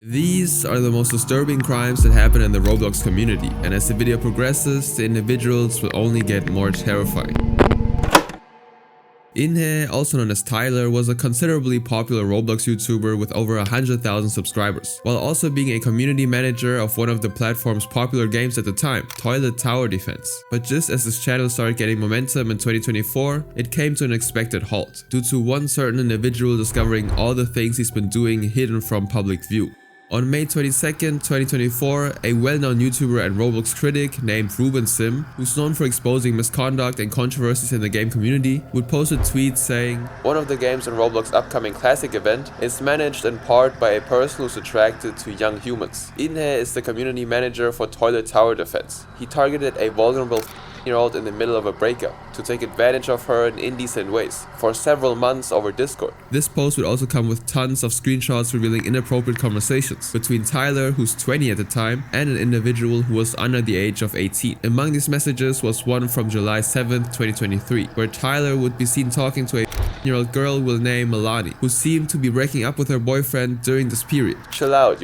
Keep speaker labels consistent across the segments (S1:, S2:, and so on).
S1: These are the most disturbing crimes that happen in the Roblox community, and as the video progresses, the individuals will only get more terrifying. Inhe, also known as Tyler, was a considerably popular Roblox YouTuber with over 100,000 subscribers, while also being a community manager of one of the platform's popular games at the time, Toilet Tower Defense. But just as his channel started getting momentum in 2024, it came to an expected halt, due to one certain individual discovering all the things he's been doing hidden from public view. On May 22nd, 2024, a well-known YouTuber and Roblox critic named Ruben Sim, who's known for exposing misconduct and controversies in the game community, would post a tweet saying, "One of the games in Roblox' upcoming classic event is managed in part by a person who's attracted to young humans. Inhe is the community manager for Toilet Tower Defense. He targeted a vulnerable year-old in the middle of a breakup to take advantage of her in indecent ways for several months over Discord." This post would also come with tons of screenshots revealing inappropriate conversations between Tyler, who's 20 at the time, and an individual who was under the age of 18. Among these messages was one from July 7th, 2023, where Tyler would be seen talking to a year-old girl we'll name Melanie, who seemed to be breaking up with her boyfriend during this period. "Chill out,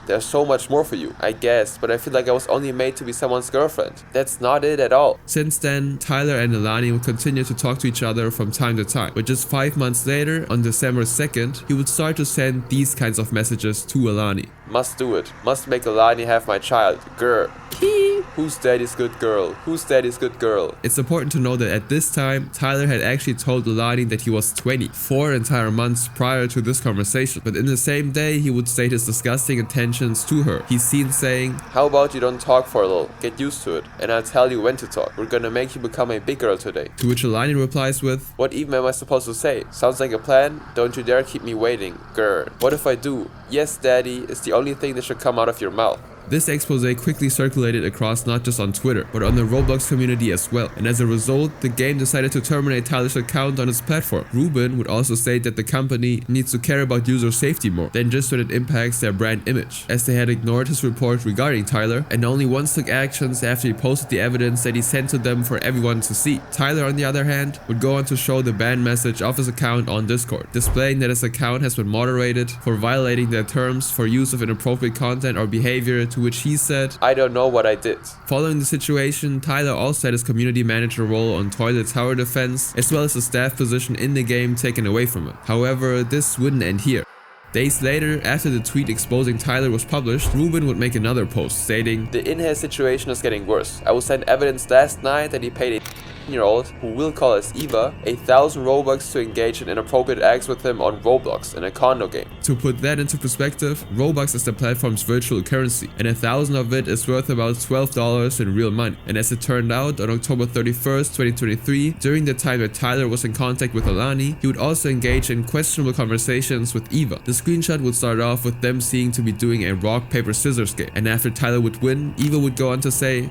S1: there's so much more for you, I guess, but I feel like I was only made to be someone's girlfriend. That's not it at all." Since then, Tyler and Alani would continue to talk to each other from time to time, but just 5 months later, on December 2nd, he would start to send these kinds of messages to Alani. "Must do it. Must make Alani have my child. Grr. Who's daddy's good girl? Who's daddy's good girl?" It's important to know that at this time, Tyler had actually told Alani that he was 20, 4 entire months prior to this conversation. But in the same day, he would state his disgusting intentions to her. He's seen saying, "How about you don't talk for a little, get used to it, and I'll tell you when to talk. We're gonna make you become a big girl today." To which Alani replies with, "What even am I supposed to say? Sounds like a plan? Don't you dare keep me waiting. Grr. What if I do? Yes, daddy, is the only thing that should come out of your mouth." This expose quickly circulated across not just on Twitter, but on the Roblox community as well, and as a result, the game decided to terminate Tyler's account on its platform. Ruben would also state that the company needs to care about user safety more than just when it impacts their brand image, as they had ignored his report regarding Tyler and only once took actions after he posted the evidence that he sent to them for everyone to see. Tyler, on the other hand, would go on to show the ban message of his account on Discord, displaying that his account has been moderated for violating their terms for use of inappropriate content or behavior, to which he said, "I don't know what I did." Following the situation, Tyler also had his community manager role on Toilet Tower Defense, as well as the staff position in the game taken away from him. However, this wouldn't end here. Days later, after the tweet exposing Tyler was published, Ruben would make another post stating, "The Inhe situation is getting worse. I was sent evidence last night that he paid a year-old, who we'll call as Eva, 1,000 Robux to engage in inappropriate acts with him on Roblox in a condo game." To put that into perspective, Robux is the platform's virtual currency, and 1,000 of it is worth about $12 in real money. And as it turned out, on October 31st, 2023, during the time that Tyler was in contact with Alani, he would also engage in questionable conversations with Eva. The screenshot would start off with them seeming to be doing a rock, paper, scissors game, and after Tyler would win, Eva would go on to say,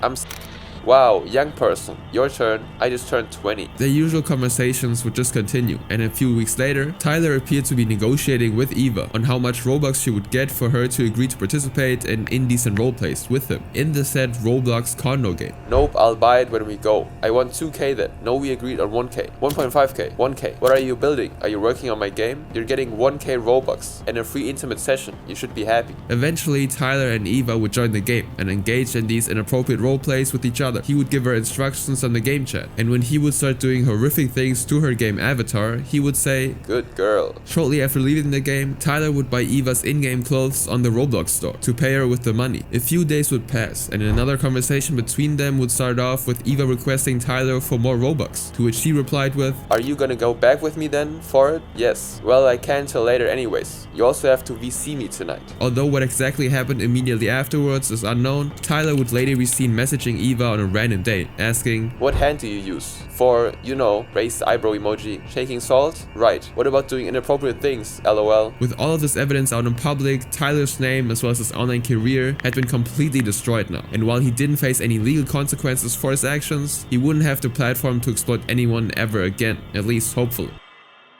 S1: "Wow, young person, your turn, I just turned 20. The usual conversations would just continue, and a few weeks later, Tyler appeared to be negotiating with Eva on how much Robux she would get for her to agree to participate in indecent roleplays with him in the said Roblox condo game. "Nope, I'll buy it when we go. I want 2k then. No, we agreed on 1k, 1.5k, 1k. What are you building? Are you working on my game? You're getting 1k Robux and a free intimate session. You should be happy." Eventually, Tyler and Eva would join the game and engage in these inappropriate roleplays with each other. He would give her instructions on the game chat, and when he would start doing horrific things to her game avatar, he would say, "Good girl." Shortly after leaving the game, Tyler would buy Eva's in-game clothes on the Roblox store to pay her with the money. A few days would pass, and another conversation between them would start off with Eva requesting Tyler for more Robux, to which she replied with, "Are you gonna go back with me then for it?" "Yes. Well, I can't till later anyways. You also have to VC me tonight." Although what exactly happened immediately afterwards is unknown, Tyler would later be seen messaging Eva on a random date, asking, "What hand do you use? For, you know, raised eyebrow emoji, shaking salt? Right. What about doing inappropriate things? LOL." With all of this evidence out in public, Tyler's name as well as his online career had been completely destroyed now. And while he didn't face any legal consequences for his actions, he wouldn't have the platform to exploit anyone ever again, at least hopefully.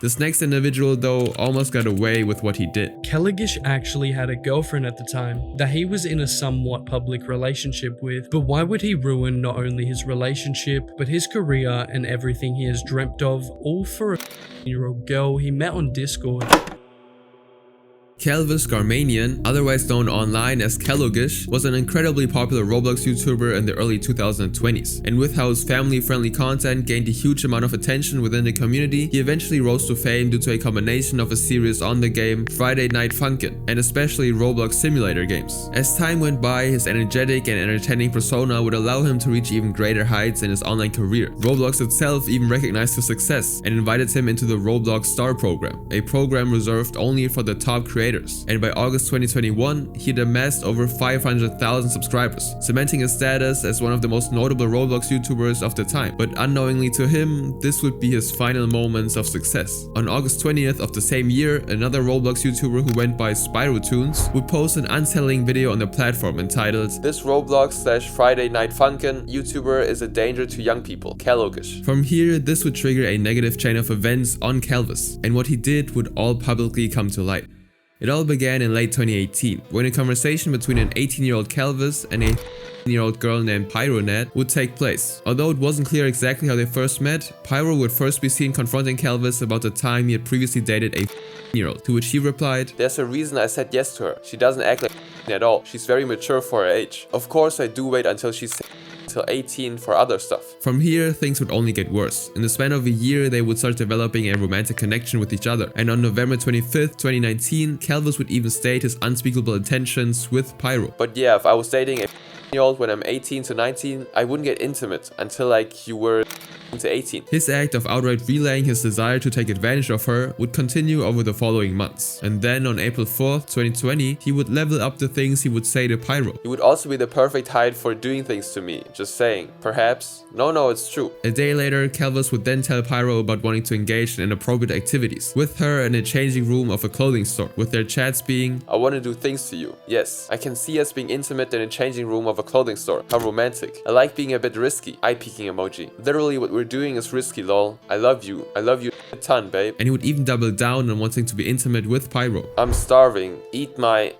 S1: This next individual, though, almost got away with what he did.
S2: Kelligish actually had a girlfriend at the time that he was in a somewhat public relationship with, but why would he ruin not only his relationship, but his career and everything he has dreamt of, all for a year-old girl he met on Discord?
S1: Kelvis Garmanian, otherwise known online as Kellogish, was an incredibly popular Roblox YouTuber in the early 2020s, and with how his family-friendly content gained a huge amount of attention within the community, he eventually rose to fame due to a combination of a series on the game, Friday Night Funkin', and especially Roblox simulator games. As time went by, his energetic and entertaining persona would allow him to reach even greater heights in his online career. Roblox itself even recognized his success and invited him into the Roblox Star program, a program reserved only for the top creators. And by August 2021, he had amassed over 500,000 subscribers, cementing his status as one of the most notable Roblox YouTubers of the time. But unknowingly to him, this would be his final moments of success. On August 20th of the same year, another Roblox YouTuber who went by SpyroTunes would post an unsettling video on the platform entitled, "This Roblox/Friday Night Funkin' YouTuber is a danger to young people, Kellogish." From here, this would trigger a negative chain of events on Kelvis, and what he did would all publicly come to light. It all began in late 2018, when a conversation between an 18-year-old Kelvis and a 18-year-old girl named PyroNet would take place. Although it wasn't clear exactly how they first met, Pyro would first be seen confronting Kelvis about the time he had previously dated a 18-year-old, to which he replied, "There's a reason I said yes to her. She doesn't act like at all. She's very mature for her age. Of course I do wait until she's till 18 for other stuff." From here, things would only get worse. In the span of a year, they would start developing a romantic connection with each other. And on November 25th, 2019, Kelvis would even state his unspeakable intentions with Pyro. "But yeah, if I was dating a year old when I'm 18 to 19, I wouldn't get intimate until like you were to 18. His act of outright relaying his desire to take advantage of her would continue over the following months. And then on April 4th, 2020, he would level up the things he would say to Pyro. "You would also be the perfect height for doing things to me. Just saying. Perhaps? No, it's true." A day later, Kelvis would then tell Pyro about wanting to engage in inappropriate activities with her in a changing room of a clothing store, with their chats being, "I want to do things to you. Yes, I can see us being intimate in a changing room of a clothing store. How romantic. I like being a bit risky. Eye-peeking emoji. Literally what we're doing is risky, lol. I love you a ton, babe." And he would even double down on wanting to be intimate with Pyro. "I'm starving. Eat my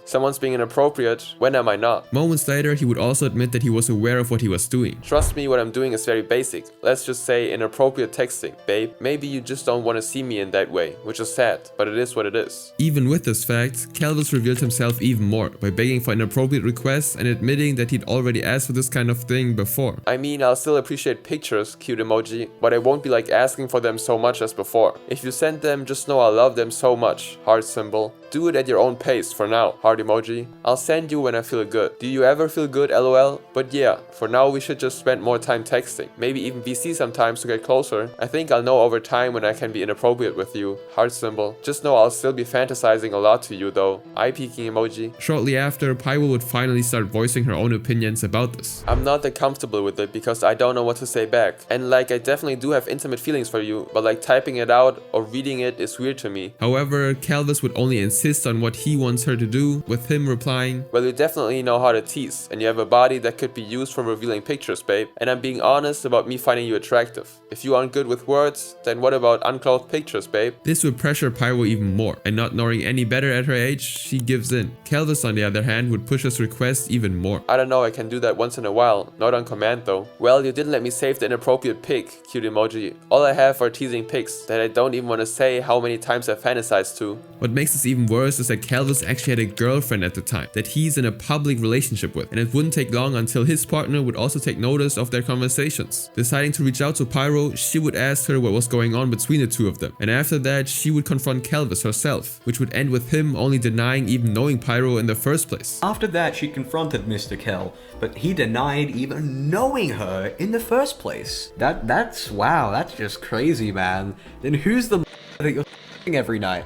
S1: someone's being inappropriate. When am I not?" Moments later, he would also admit that he was aware of what he was doing. "Trust me, what I'm doing is very basic. Let's just say inappropriate texting, babe. Maybe you just don't want to see me in that way, which is sad, but it is what it is." Even with this fact, Kelvis revealed himself even more by begging for inappropriate requests and admitting that he'd already asked for this kind of thing before. "I mean, I'll still appreciate pictures, cute emoji, but I won't be like asking for them so much as before. If you send them, just know I love them so much. Heart symbol. Do it at your own pace for now. Heart emoji. I'll send you when I feel good. Do you ever feel good, lol? But yeah, for now we should just spend more time texting. Maybe even VC sometimes to get closer. I think I'll know over time when I can be inappropriate with you. Heart symbol. Just know I'll still be fantasizing a lot to you though. Eye-peeking emoji." Shortly after, Pyro would finally start voicing her own opinions about this. "I'm not that comfortable with it because I don't know what to say back. And like I definitely do have intimate feelings for you, but like typing it out or reading it is weird to me." However, Kelvis would only insist on what he wants her to do, with him replying, "Well, you definitely know how to tease, and you have a body that could be used for revealing pictures, babe. And I'm being honest about me finding you attractive. If you aren't good with words, then what about unclothed pictures, babe?" This would pressure Pyro even more, and not knowing any better at her age, she gives in. Kelvis, on the other hand, would push his request even more. "I don't know, I can do that once in a while, not on command though." "Well, you didn't let me save the inappropriate pic, cute emoji. All I have are teasing pics that I don't even want to say how many times I fantasized to." What makes this even worse is that Kelvis actually had a girlfriend at the time that he's in a public relationship with, and it wouldn't take long until his partner would also take notice of their conversations. Deciding to reach out to Pyro, she would ask her what was going on between the two of them, and after that she would confront Kelvis herself, which would end with him only denying even knowing Pyro in the first place.
S3: After that, she confronted Mr. Kel, but he denied even knowing her in the first place. That's wow, that's just crazy, man. Then who's the that you're every night?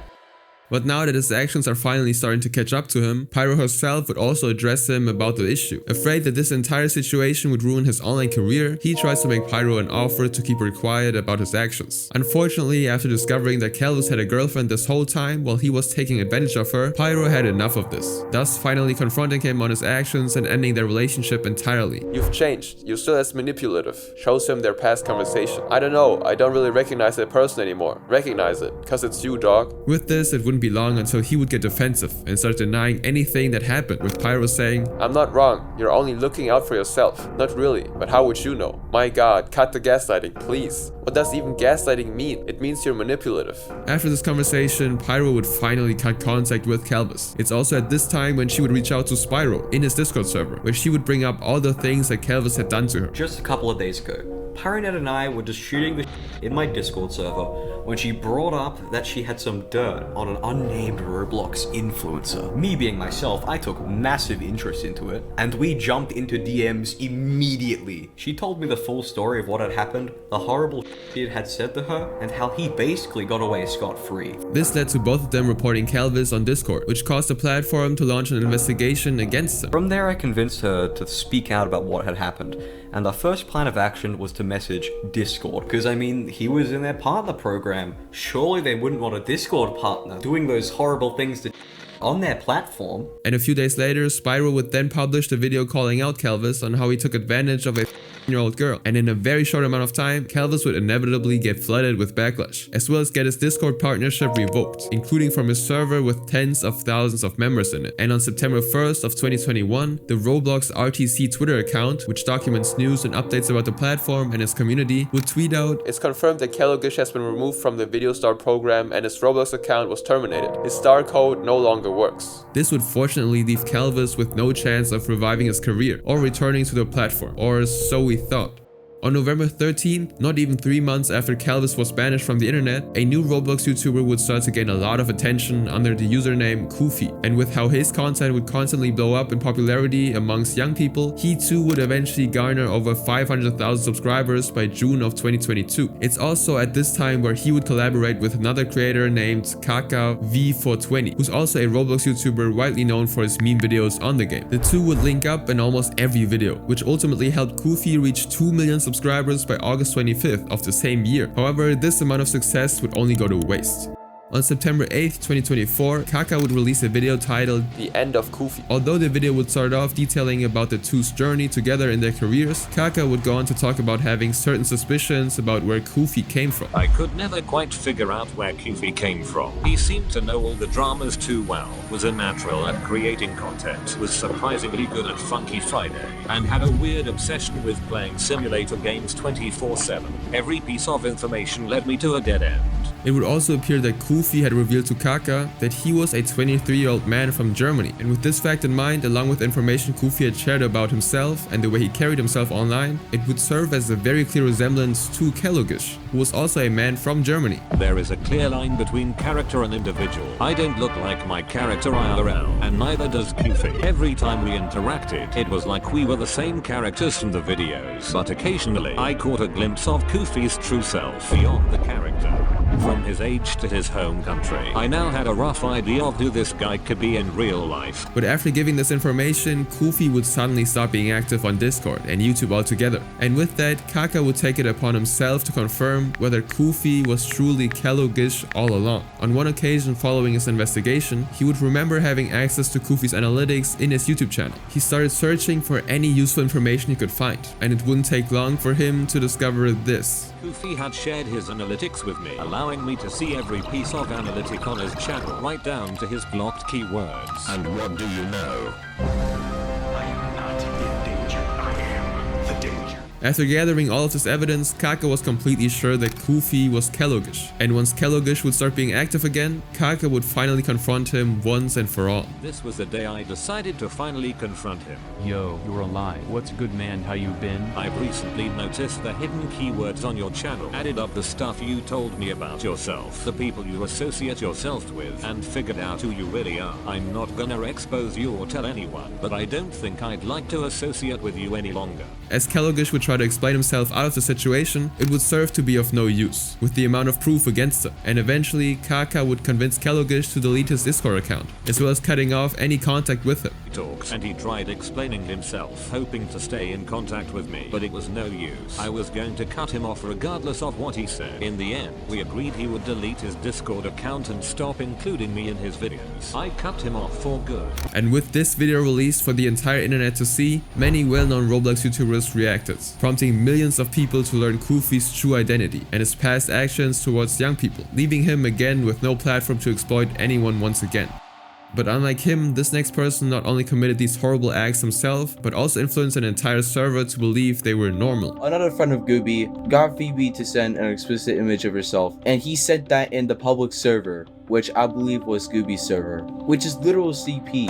S1: But now that his actions are finally starting to catch up to him, Pyro herself would also address him about the issue. Afraid that this entire situation would ruin his online career, he tries to make Pyro an offer to keep her quiet about his actions. Unfortunately, after discovering that Kelvis had a girlfriend this whole time while he was taking advantage of her, Pyro had enough of this, thus finally confronting him on his actions and ending their relationship entirely. "You've changed. You're still as manipulative." Shows him their past conversation. "I don't know, I don't really recognize that person anymore. Recognize it, cause it's you, dog." With this, it wouldn't wouldn't be long until he would get defensive and start denying anything that happened, with Pyro saying, "I'm not wrong, you're only looking out for yourself. Not really, but how would you know? My god, cut the gaslighting, please. What does even gaslighting mean? It means you're manipulative." After this conversation, Pyro would finally cut contact with Calvis. It's also at this time when she would reach out to Spyro in his Discord server, where she would bring up all the things that Calvis had done to her.
S3: Just a couple of days ago, Pyronet and I were just shooting the in my Discord server when she brought up that she had some dirt on an unnamed Roblox influencer. Me being myself, I took massive interest into it, and we jumped into DMs immediately. She told me the full story of what had happened, the horrible shit had said to her, and how he basically got away scot-free.
S1: This led to both of them reporting Calvis on Discord, which caused the platform to launch an investigation against him.
S3: From there, I convinced her to speak out about what had happened, and our first plan of action was to message Discord, because I mean, he was in their partner program. Surely they wouldn't want a Discord partner doing those horrible things to on their platform.
S1: And a few days later, Spyro would then publish a video calling out Calvis on how he took advantage of a 15-year-old girl. And in a very short amount of time, Calvis would inevitably get flooded with backlash, as well as get his Discord partnership revoked, including from his server with tens of thousands of members in it. And on September 1st of 2021, the Roblox RTC Twitter account, which documents news and updates about the platform and its community, would tweet out, "It's confirmed that Calvis has been removed from the Video Star program and his Roblox account was terminated. His star code no longer works." This would fortunately leave Calvis with no chance of reviving his career or returning to the platform, or so we thought. On November 13th, not even 3 months after Calvis was banished from the internet, a new Roblox YouTuber would start to gain a lot of attention under the username Koofy. And with how his content would constantly blow up in popularity amongst young people, he too would eventually garner over 500,000 subscribers by June of 2022. It's also at this time where he would collaborate with another creator named Kaka V420, who's also a Roblox YouTuber widely known for his meme videos on the game. The two would link up in almost every video, which ultimately helped Koofy reach 2 million subscribers by August 25th of the same year. However, this amount of success would only go to waste. On September 8th, 2024, Kaka would release a video titled "The End of Koofy." Although the video would start off detailing about the two's journey together in their careers, Kaka would go on to talk about having certain suspicions about where Koofy came from.
S4: "I could never quite figure out where Koofy came from. He seemed to know all the dramas too well, was a natural at creating content, was surprisingly good at Funky Friday, and had a weird obsession with playing simulator games 24/7. Every piece of information led me to a dead end."
S1: It would also appear that Koofy had revealed to Kaka that he was a 23-year-old man from Germany, and with this fact in mind, along with information Koofy had shared about himself and the way he carried himself online, it would serve as a very clear resemblance to Kellogish, who was also a man from Germany.
S4: "There is a clear line between character and individual. I don't look like my character IRL, and neither does Koofy. Every time we interacted, it was like we were the same characters from the videos, but occasionally I caught a glimpse of Koofy's true self beyond the character. From his age to his home country. I now had a rough idea of who this guy could be in real life."
S1: But after giving this information, Koofy would suddenly stop being active on Discord and YouTube altogether. And with that, Kaka would take it upon himself to confirm whether Koofy was truly Kellogish all along. On one occasion following his investigation, he would remember having access to Koofy's analytics in his YouTube channel. He started searching for any useful information he could find, and it wouldn't take long for him to discover this.
S4: Koofy had shared his analytics with me, allowing me to see every piece of analytic on his channel, right down to his blocked keywords.
S5: And what do you know? I am not in danger. I am the danger.
S1: After gathering all of this evidence, Kaka was completely sure that Koofy was Kellogish, and once Kellogish would start being active again, Kaka would finally confront him once and for all.
S4: This was the day I decided to finally confront him.
S6: "Yo, you're alive. What's good, man? How you been?"
S4: "I've recently noticed the hidden keywords on your channel, added up the stuff you told me about yourself, the people you associate yourself with, and figured out who you really are. I'm not gonna expose you or tell anyone, but I don't think I'd like to associate with you any longer."
S1: As Kellogish would try to explain himself out of the situation, it would serve to be of no use, with the amount of proof against him. And eventually, Kaka would convince Kellogish to delete his Discord account, as well as cutting off any contact with him.
S4: He talks, and he tried explaining himself, hoping to stay in contact with me, but it was no use. I was going to cut him off regardless of what he said. In the end, we agreed he would delete his Discord account and stop including me in his videos. I cut him off for good.
S1: And with this video released for the entire internet to see, many well-known Roblox YouTubers reacted. prompting millions of people to learn Kufi's true identity and his past actions towards young people, leaving him again with no platform to exploit anyone once again. But unlike him, this next person not only committed these horrible acts himself, but also influenced an entire server to believe they were normal.
S7: Another friend of Gooby got Phoebe to send an explicit image of herself, and he sent that in the public server, which I believe was Gooby's server, which is literal CP.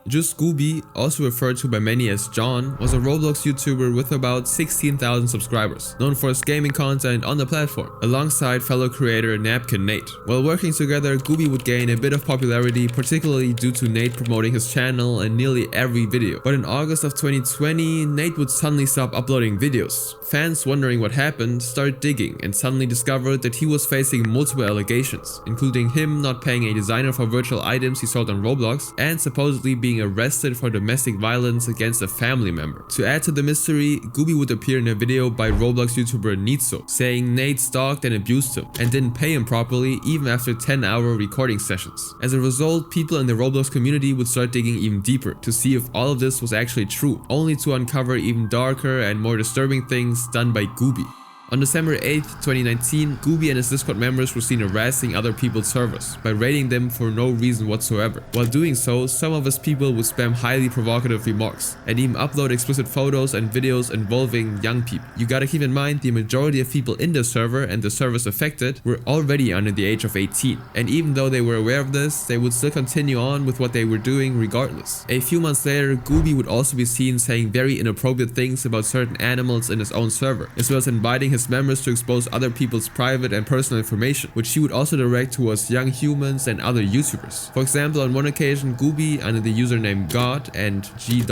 S1: Just Gooby, also referred to by many as John, was a Roblox YouTuber with about 16,000 subscribers, known for his gaming content on the platform, alongside fellow creator Napkin Nate. While working together, Gooby would gain a bit of popularity, particularly due to Nate promoting his channel in nearly every video. But in August of 2020, Nate would suddenly stop uploading videos. Fans, wondering what happened, started digging and suddenly discovered that he was facing multiple allegations, including him not paying a designer for virtual items he sold on Roblox and supposedly being arrested for domestic violence against a family member. To add to the mystery, Gooby would appear in a video by Roblox YouTuber Nitso, saying Nate stalked and abused him and didn't pay him properly even after 10-hour recording sessions. As a result, people in the Roblox community would start digging even deeper to see if all of this was actually true, only to uncover even darker and more disturbing things done by Gooby. On December 8, 2019, Gooby and his Discord members were seen harassing other people's servers by raiding them for no reason whatsoever. While doing so, some of his people would spam highly provocative remarks and even upload explicit photos and videos involving young people. You gotta keep in mind, the majority of people in the server and the servers affected were already under the age of 18, and even though they were aware of this, they would still continue on with what they were doing regardless. A few months later, Gooby would also be seen saying very inappropriate things about certain animals in his own server, as well as inviting his members to expose other people's private and personal information, which he would also direct towards young humans and other YouTubers. For example, on one occasion, Gooby, under the username God and G$,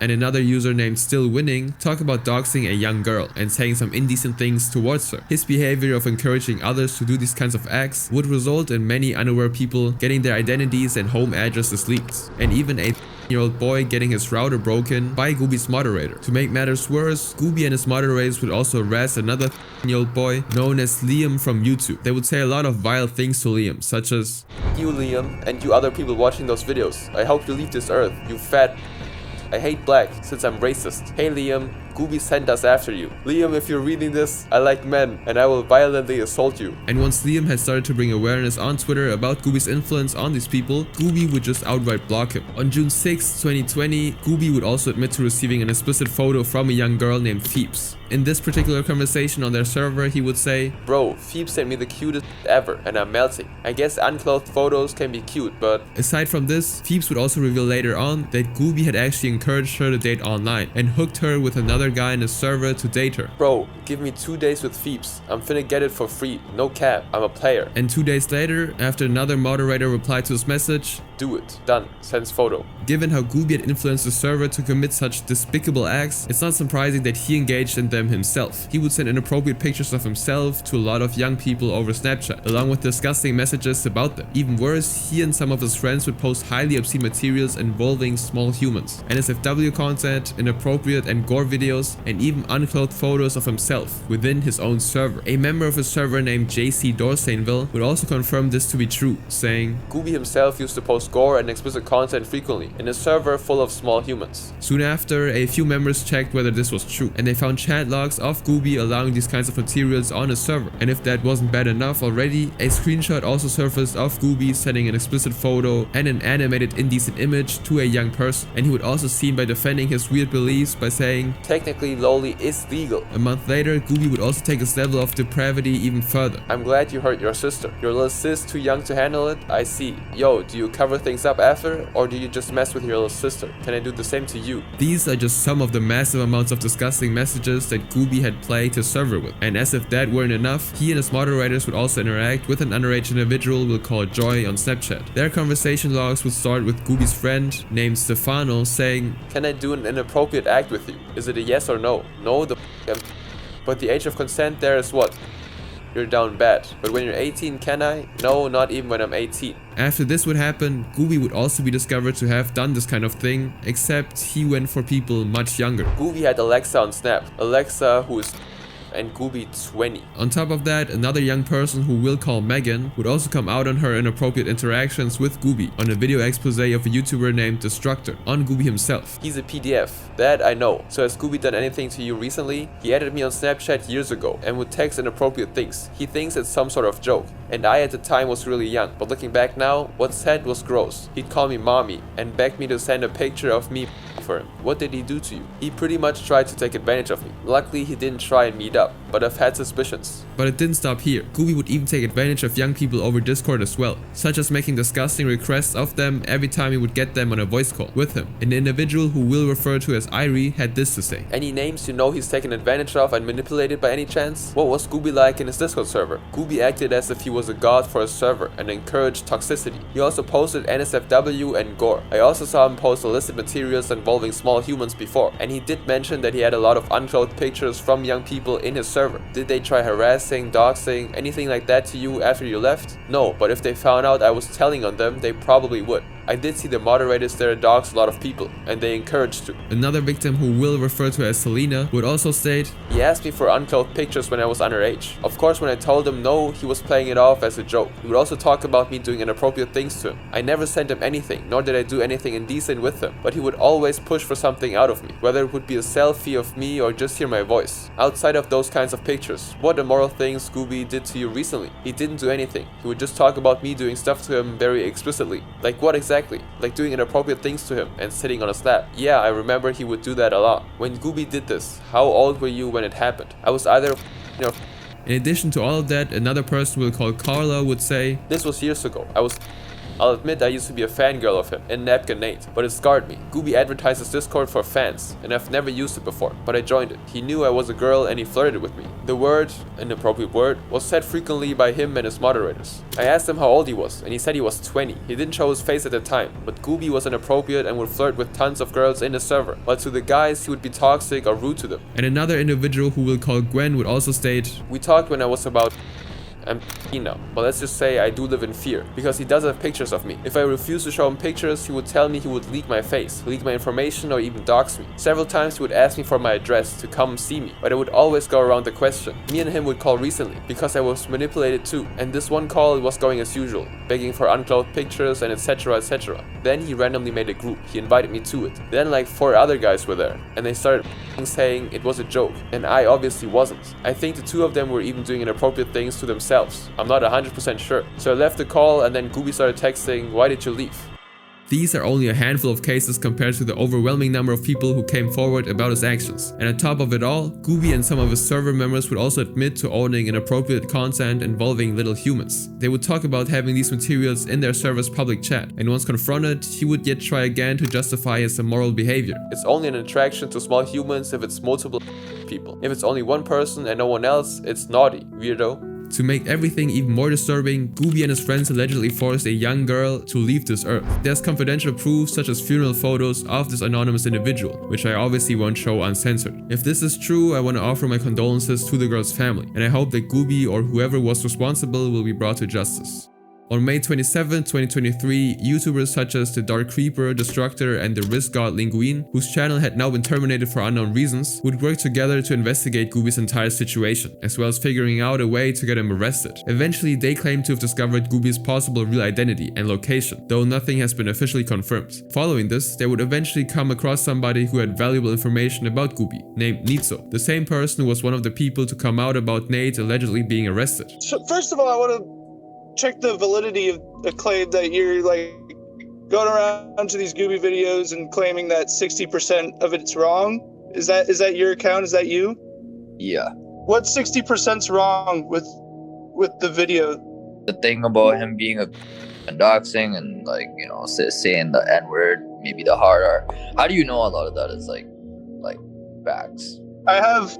S1: and another user named Still Winning, talk about doxing a young girl and saying some indecent things towards her. His behavior of encouraging others to do these kinds of acts would result in many unaware people getting their identities and home addresses leaked, and even a 13-year-old boy getting his router broken by Gooby's moderator. To make matters worse, Gooby and his moderators would also harass another 13-year-old boy known as Liam from YouTube. They would say a lot of vile things to Liam, such as, "You Liam, and you other people watching those videos, I hope you leave this earth, you fat. I hate black since I'm racist. Hey Liam, Gooby sent us after you. Liam, if you're reading this, I like men and I will violently assault you." And once Liam had started to bring awareness on Twitter about Gooby's influence on these people, Gooby would just outright block him. On June 6, 2020, Gooby would also admit to receiving an explicit photo from a young girl named Phoebes. In this particular conversation on their server, he would say, "Bro, Phoebes sent me the cutest ever and I'm melting. I guess unclothed photos can be cute, but..." Aside from this, Phoebes would also reveal later on that Gooby had actually encouraged her to date online and hooked her with another guy in his server to date her. "Bro, give me 2 days with Phoebes. I'm finna get it for free. No cap. I'm a player." And 2 days later, after another moderator replied to his message, "Do it. Done. Sends photo." Given how Gooby had influenced the server to commit such despicable acts, it's not surprising that he engaged in them himself. He would send inappropriate pictures of himself to a lot of young people over Snapchat, along with disgusting messages about them. Even worse, he and some of his friends would post highly obscene materials involving small humans, NSFW content, inappropriate and gore videos, and even unclothed photos of himself within his own server. A member of his server named JC Dorsainville would also confirm this to be true, saying, "Gooby himself used to post gore and explicit content frequently in a server full of small humans." Soon after, a few members checked whether this was true, and they found chat logs of Gooby allowing these kinds of materials on his server. And if that wasn't bad enough already, a screenshot also surfaced of Gooby sending an explicit photo and an animated indecent image to a young person. And he would also seen by defending his weird beliefs by saying, "Technically, loli is legal." A month later, Gooby would also take his level of depravity even further. "I'm glad you hurt your sister. Your little sis too young to handle it? I see. Yo, do you cover things up after, or do you just mess with your little sister? Can I do the same to you?" These are just some of the massive amounts of disgusting messages that Gooby had plagued his server with. And as if that weren't enough, he and his moderators would also interact with an underage individual we'll call Joy on Snapchat. Their conversation logs would start with Gooby's friend named Stefano saying, "Can I do an inappropriate act with you? Is it a yes or no? No, but the age of consent there is what? You're down bad. But when you're 18, can I? No, not even when I'm 18. After this would happen, Gooby would also be discovered to have done this kind of thing, except he went for people much younger. Gooby had Alexa on Snap. Alexa, who is and Gooby 20. On top of that, another young person who we'll call Megan would also come out on her inappropriate interactions with Gooby on a video expose of a YouTuber named Destructor on Gooby himself. He's a PDF, that I know. So has Gooby done anything to you recently? He added me on Snapchat years ago and would text inappropriate things. He thinks it's some sort of joke. And I at the time was really young, but looking back now, what said was gross. He'd call me mommy and begged me to send a picture of me for him. What did he do to you? He pretty much tried to take advantage of me. Luckily he didn't try and meet up, but I've had suspicions. But it didn't stop here. Gooby would even take advantage of young people over Discord as well, such as making disgusting requests of them every time he would get them on a voice call with him. An individual who we'll refer to as Irie had this to say. Any names you know he's taken advantage of and manipulated by any chance? What was Gooby like in his Discord server? Gooby acted as if he was a god for his server and encouraged toxicity. He also posted NSFW and gore. I also saw him post illicit materials involving small humans before, and he did mention that he had a lot of unclothed pictures from young people in his server. Did they try harassing, doxing, anything like that to you after you left? No, but if they found out I was telling on them, they probably would. I did see the moderators there dox a lot of people, and they encouraged to. Another victim who we'll refer to as Selena would also state, he asked me for unclothed pictures when I was underage. Of course, when I told him no, he was playing it off as a joke. He would also talk about me doing inappropriate things to him. I never sent him anything, nor did I do anything indecent with him, but he would always push for something out of me, whether it would be a selfie of me or just hear my voice. Outside of those kinds of pictures, what immoral things Gooby did to you recently? He didn't do anything. He would just talk about me doing stuff to him very explicitly. Like what exactly? Like doing inappropriate things to him and sitting on his lap. Yeah, I remember he would do that a lot. When Gooby did this, how old were you when it happened? I was either In addition to all of that, another person we'll call Carla would say, this was years ago. I'll admit I used to be a fangirl of him in Napkin Nate, but it scarred me. Gooby advertises Discord for fans, and I've never used it before, but I joined it. He knew I was a girl and he flirted with me. The word, an appropriate word, was said frequently by him and his moderators. I asked him how old he was, and he said he was 20. He didn't show his face at the time, but Gooby was inappropriate and would flirt with tons of girls in the server, while to the guys he would be toxic or rude to them. And another individual who we'll call Gwen would also state, we talked when I was about I'm now, but let's just say I do live in fear, because he does have pictures of me. If I refuse to show him pictures, he would tell me he would leak my face, leak my information, or even dox me. Several times he would ask me for my address to come see me, but I would always go around the question. Me and him would call recently, because I was manipulated too, and this one call was going as usual, begging for unclothed pictures and etc etc. Then he randomly made a group, he invited me to it. Then like 4 other guys were there, and they started saying it was a joke, and I obviously wasn't. I think the 2 of them were even doing inappropriate things to themselves. I'm not 100% sure. So I left the call and then Gooby started texting, why did you leave? These are only a handful of cases compared to the overwhelming number of people who came forward about his actions. And on top of it all, Gooby and some of his server members would also admit to owning inappropriate content involving little humans. They would talk about having these materials in their server's public chat, and once confronted, he would yet try again to justify his immoral behavior. It's only an attraction to small humans if it's multiple people. If it's only one person and no one else, it's naughty, weirdo. To make everything even more disturbing, Gooby and his friends allegedly forced a young girl to leave this earth. There's confidential proof such as funeral photos of this anonymous individual, which I obviously won't show uncensored. If this is true, I want to offer my condolences to the girl's family, and I hope that Gooby or whoever was responsible will be brought to justice. On May 27, 2023, YouTubers such as the Dark Creeper, Destructor, and the Risk God Linguine, whose channel had now been terminated for unknown reasons, would work together to investigate Gooby's entire situation, as well as figuring out a way to get him arrested. Eventually, they claim to have discovered Gooby's possible real identity and location, though nothing has been officially confirmed. Following this, they would eventually come across somebody who had valuable information about Gooby, named Nitso, the same person who was one of the people to come out about Nate allegedly being arrested.
S8: So first of all, I want to check the validity of the claim that you're like going around to these Gooby videos and claiming that 60% of it's wrong. Is that your account? Is that you?
S9: Yeah.
S8: What 60%'s wrong with the video?
S9: The thing about him being a doxing and like, you know, saying the N-word, maybe the hard R. How do you know a lot of that is like facts?
S8: I have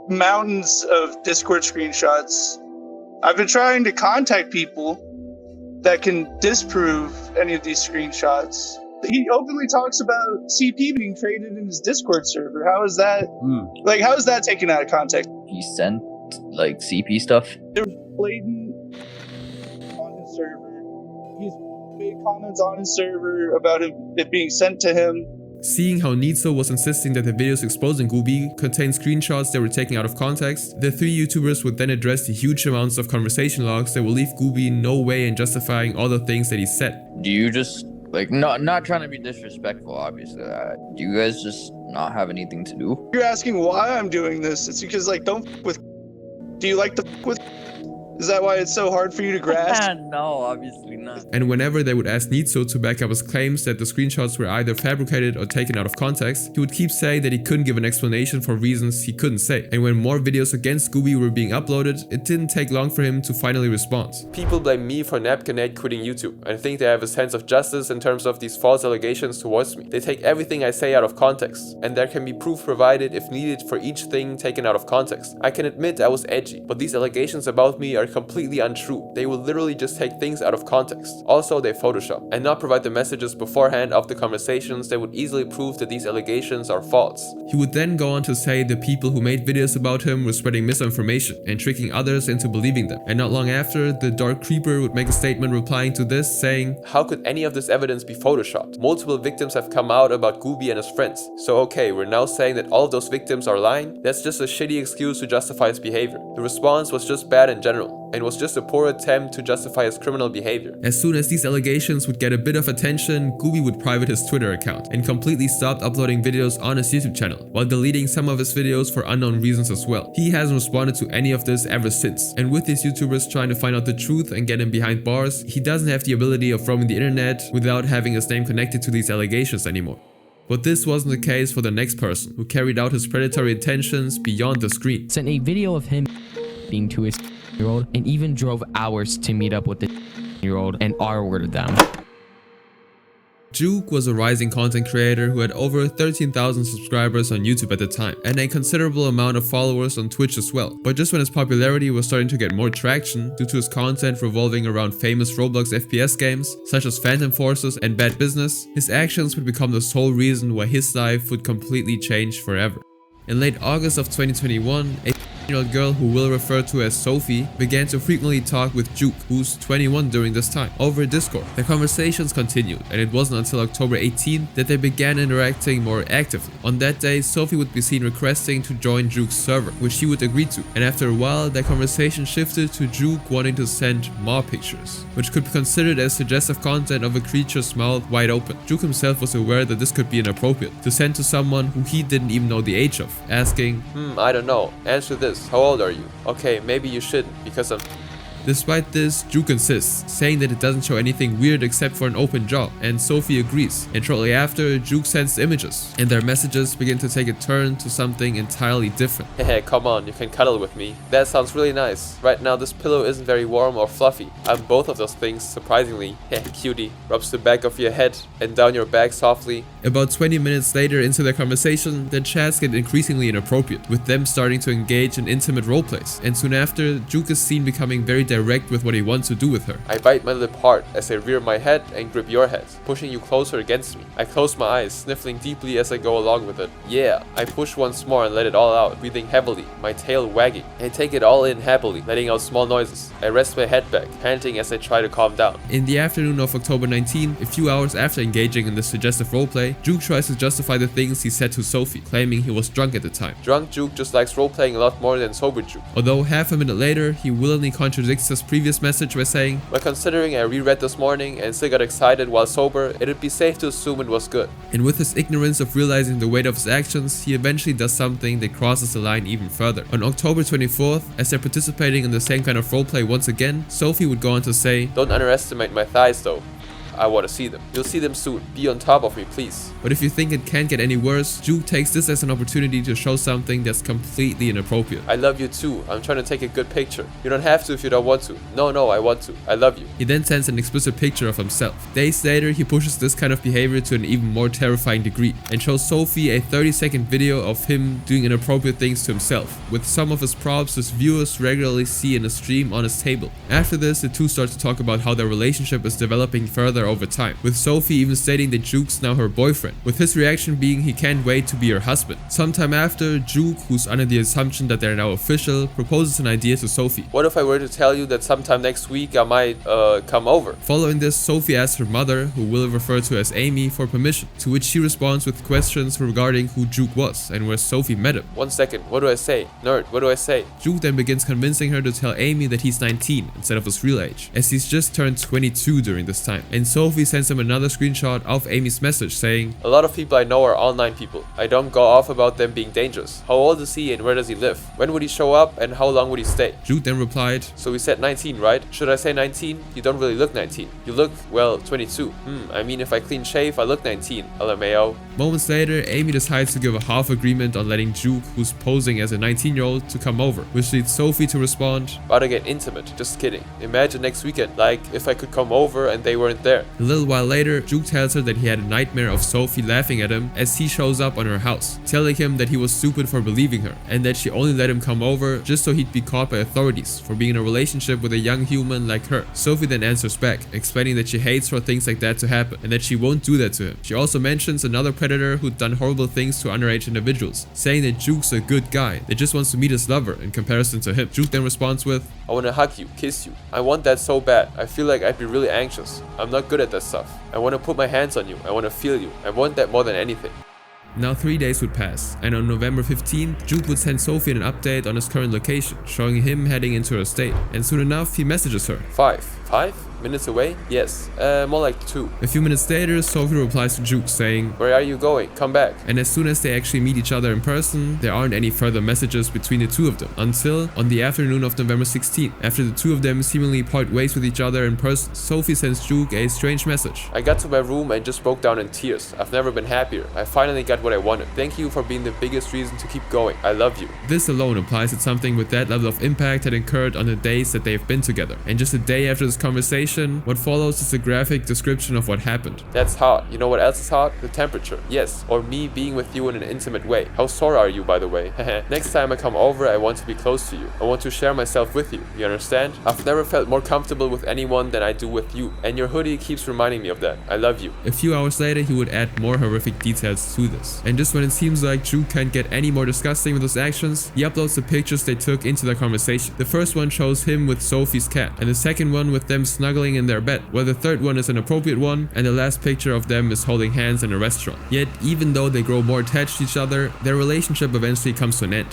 S8: mountains of Discord screenshots. I've been trying to contact people that can disprove any of these screenshots. He openly talks about CP being traded in his Discord server. How is that? How is that taken out of context?
S9: He sent like CP stuff.
S8: There was blatant on his server. He's made comments on his server about it being sent to him.
S1: Seeing how Nitso was insisting that the videos exposing Gooby contained screenshots that were taken out of context, the three YouTubers would then address the huge amounts of conversation logs that will leave Gooby no way in justifying all the things that he said.
S9: Do you just, like, not trying to be disrespectful, obviously, do you guys just not have anything to do?
S8: You're asking why I'm doing this. It's because, like, don't f with. Do you like to f with? Is that why it's so hard for you to grasp?
S9: No, obviously not.
S1: And whenever they would ask Nitso to back up his claims that the screenshots were either fabricated or taken out of context, he would keep saying that he couldn't give an explanation for reasons he couldn't say. And when more videos against Gooby were being uploaded, it didn't take long for him to finally respond. People blame me for Napkinate quitting YouTube and think they have a sense of justice in terms of these false allegations towards me. They take everything I say out of context, and there can be proof provided if needed for each thing taken out of context. I can admit I was edgy, but these allegations about me are completely untrue. They will literally just take things out of context. Also, they Photoshop and not provide the messages beforehand of the conversations that would easily prove that these allegations are false. He would then go on to say the people who made videos about him were spreading misinformation and tricking others into believing them. And not long after, the Dark Creeper would make a statement replying to this, saying, "How could any of this evidence be photoshopped? Multiple victims have come out about Gooby and his friends. So okay, we're now saying that all of those victims are lying? That's just a shitty excuse to justify his behavior. The response was just bad in general, and was just a poor attempt to justify his criminal behavior." As soon as these allegations would get a bit of attention, Gooby would private his Twitter account and completely stopped uploading videos on his YouTube channel, while deleting some of his videos for unknown reasons as well. He hasn't responded to any of this ever since, and with these YouTubers trying to find out the truth and get him behind bars, he doesn't have the ability of roaming the internet without having his name connected to these allegations anymore. But this wasn't the case for the next person, who carried out his predatory intentions beyond the screen.
S10: Sent a video of him being to his year-old and even drove hours to meet up with the year-old and R-worded them.
S1: Juke was a rising content creator who had over 13,000 subscribers on YouTube at the time, and a considerable amount of followers on Twitch as well. But just when his popularity was starting to get more traction due to his content revolving around famous Roblox FPS games, such as Phantom Forces and Bad Business, his actions would become the sole reason why his life would completely change forever. In late August of 2021, a 15-year-old girl who we'll refer to as Sophie began to frequently talk with Juke, who's 21 during this time, over Discord. The conversations continued, and it wasn't until October 18th that they began interacting more actively. On that day, Sophie would be seen requesting to join Juke's server, which he would agree to, and after a while, that conversation shifted to Juke wanting to send more pictures, which could be considered as suggestive content of a creature's mouth wide open. Juke himself was aware that this could be inappropriate to send to someone who he didn't even know the age of, asking, I don't know, answer this. How old are you? Okay, maybe you shouldn't, because I'm... Despite this, Juke insists, saying that it doesn't show anything weird except for an open jaw, and Sophie agrees. And shortly after, Juke sends images, and their messages begin to take a turn to something entirely different. Hey, come on, you can cuddle with me. That sounds really nice. Right now, this pillow isn't very warm or fluffy. I'm both of those things, surprisingly. Heh, cutie. Rubs the back of your head and down your back softly. About 20 minutes later into their conversation, the chats get increasingly inappropriate, with them starting to engage in intimate roleplays. And soon after, Juke is seen becoming very direct with what he wants to do with her. I bite my lip hard as I rear my head and grip your head, pushing you closer against me. I close my eyes, sniffling deeply as I go along with it. Yeah, I push once more and let it all out, breathing heavily, my tail wagging. I take it all in happily, letting out small noises. I rest my head back, panting as I try to calm down. In the afternoon of October 19, a few hours after engaging in this suggestive roleplay, Juke tries to justify the things he said to Sophie, claiming he was drunk at the time. Drunk Juke just likes roleplaying a lot more than sober Juke. Although half a minute later, he willingly contradicts his previous message by saying, "But considering I reread this morning and still got excited while sober, it'd be safe to assume it was good." And with his ignorance of realizing the weight of his actions, he eventually does something that crosses the line even further. On October 24th, as they're participating in the same kind of roleplay once again, Sophie would go on to say, "Don't underestimate my thighs though. I want to see them. You'll see them soon. Be on top of me, please." But if you think it can't get any worse, Juke takes this as an opportunity to show something that's completely inappropriate. "I love you too. I'm trying to take a good picture. You don't have to if you don't want to." No, I want to. I love you." He then sends an explicit picture of himself. Days later, he pushes this kind of behavior to an even more terrifying degree and shows Sophie a 30-second video of him doing inappropriate things to himself, with some of his props his viewers regularly see in a stream on his table. After this, the two start to talk about how their relationship is developing further together over time, with Sophie even stating that Juke's now her boyfriend, with his reaction being he can't wait to be her husband. Sometime after, Juke, who's under the assumption that they're now official, proposes an idea to Sophie.
S11: What if I were to tell you that sometime next week I might come over?
S1: Following this, Sophie asks her mother, who will refer to as Amy, for permission, to which she responds with questions regarding who Juke was and where Sophie met him.
S11: 1 second, what do I say? Nerd, what do I say?
S1: Juke then begins convincing her to tell Amy that he's 19 instead of his real age, as he's just turned 22 during this time. And Sophie sends him another screenshot of Amy's message saying,
S11: "A lot of people I know are online people. I don't go off about them being dangerous. How old is he and where does he live? When would he show up and how long would he stay?"
S1: Juke then replied,
S11: "So we said 19, right? Should I say 19? You don't really look 19. You look, well, 22. I mean, if I clean shave, I look 19. LMAO.
S1: Moments later, Amy decides to give a half agreement on letting Juke, who's posing as a 19-year-old, to come over, which leads Sophie to respond,
S11: "About to get intimate. Just kidding. Imagine next weekend, like, if I could come over and they weren't there."
S1: A little while later, Juke tells her that he had a nightmare of Sophie laughing at him as he shows up on her house, telling him that he was stupid for believing her, and that she only let him come over just so he'd be caught by authorities for being in a relationship with a young human like her. Sophie then answers back, explaining that she hates for things like that to happen, and that she won't do that to him. She also mentions another predator who'd done horrible things to underage individuals, saying that Juke's a good guy that just wants to meet his lover in comparison to him. Juke then responds with,
S11: "I want to hug you, kiss you. I want that so bad. I feel like I'd be really anxious. I'm not good at that stuff. I want to put my hands on you. I want to feel you. I want that more than anything."
S1: Now 3 days would pass, and on November 15th, Juke would send Sophie an update on his current location, showing him heading into her estate, and soon enough he messages her.
S11: 5 minutes away? Yes, more like 2.
S1: A few minutes later, Sophie replies to Juke saying,
S11: "Where are you going? Come back."
S1: And as soon as they actually meet each other in person, there aren't any further messages between the two of them, until on the afternoon of November 16th, after the two of them seemingly part ways with each other in person, Sophie sends Juke a strange message.
S11: "I got to my room and just broke down in tears. I've never been happier. I finally got what I wanted. Thank you for being the biggest reason to keep going. I love you."
S1: This alone implies that something with that level of impact had occurred on the days that they've been together. And just a day after this conversation, what follows is a graphic description of what happened.
S11: "That's hot. You know what else is hot? The temperature. Yes, or me being with you in an intimate way. How sore are you, by the way? Next time I come over, I want to be close to you. I want to share myself with you. You understand? I've never felt more comfortable with anyone than I do with you. And your hoodie keeps reminding me of that. I love you."
S1: A few hours later, he would add more horrific details to this. And just when it seems like Juke can't get any more disgusting with his actions, he uploads the pictures they took into their conversation. The first one shows him with Sophie's cat, and the second one with them snuggling in their bed, while the third one is an appropriate one, and the last picture of them is holding hands in a restaurant. Yet, even though they grow more attached to each other, their relationship eventually comes to an end.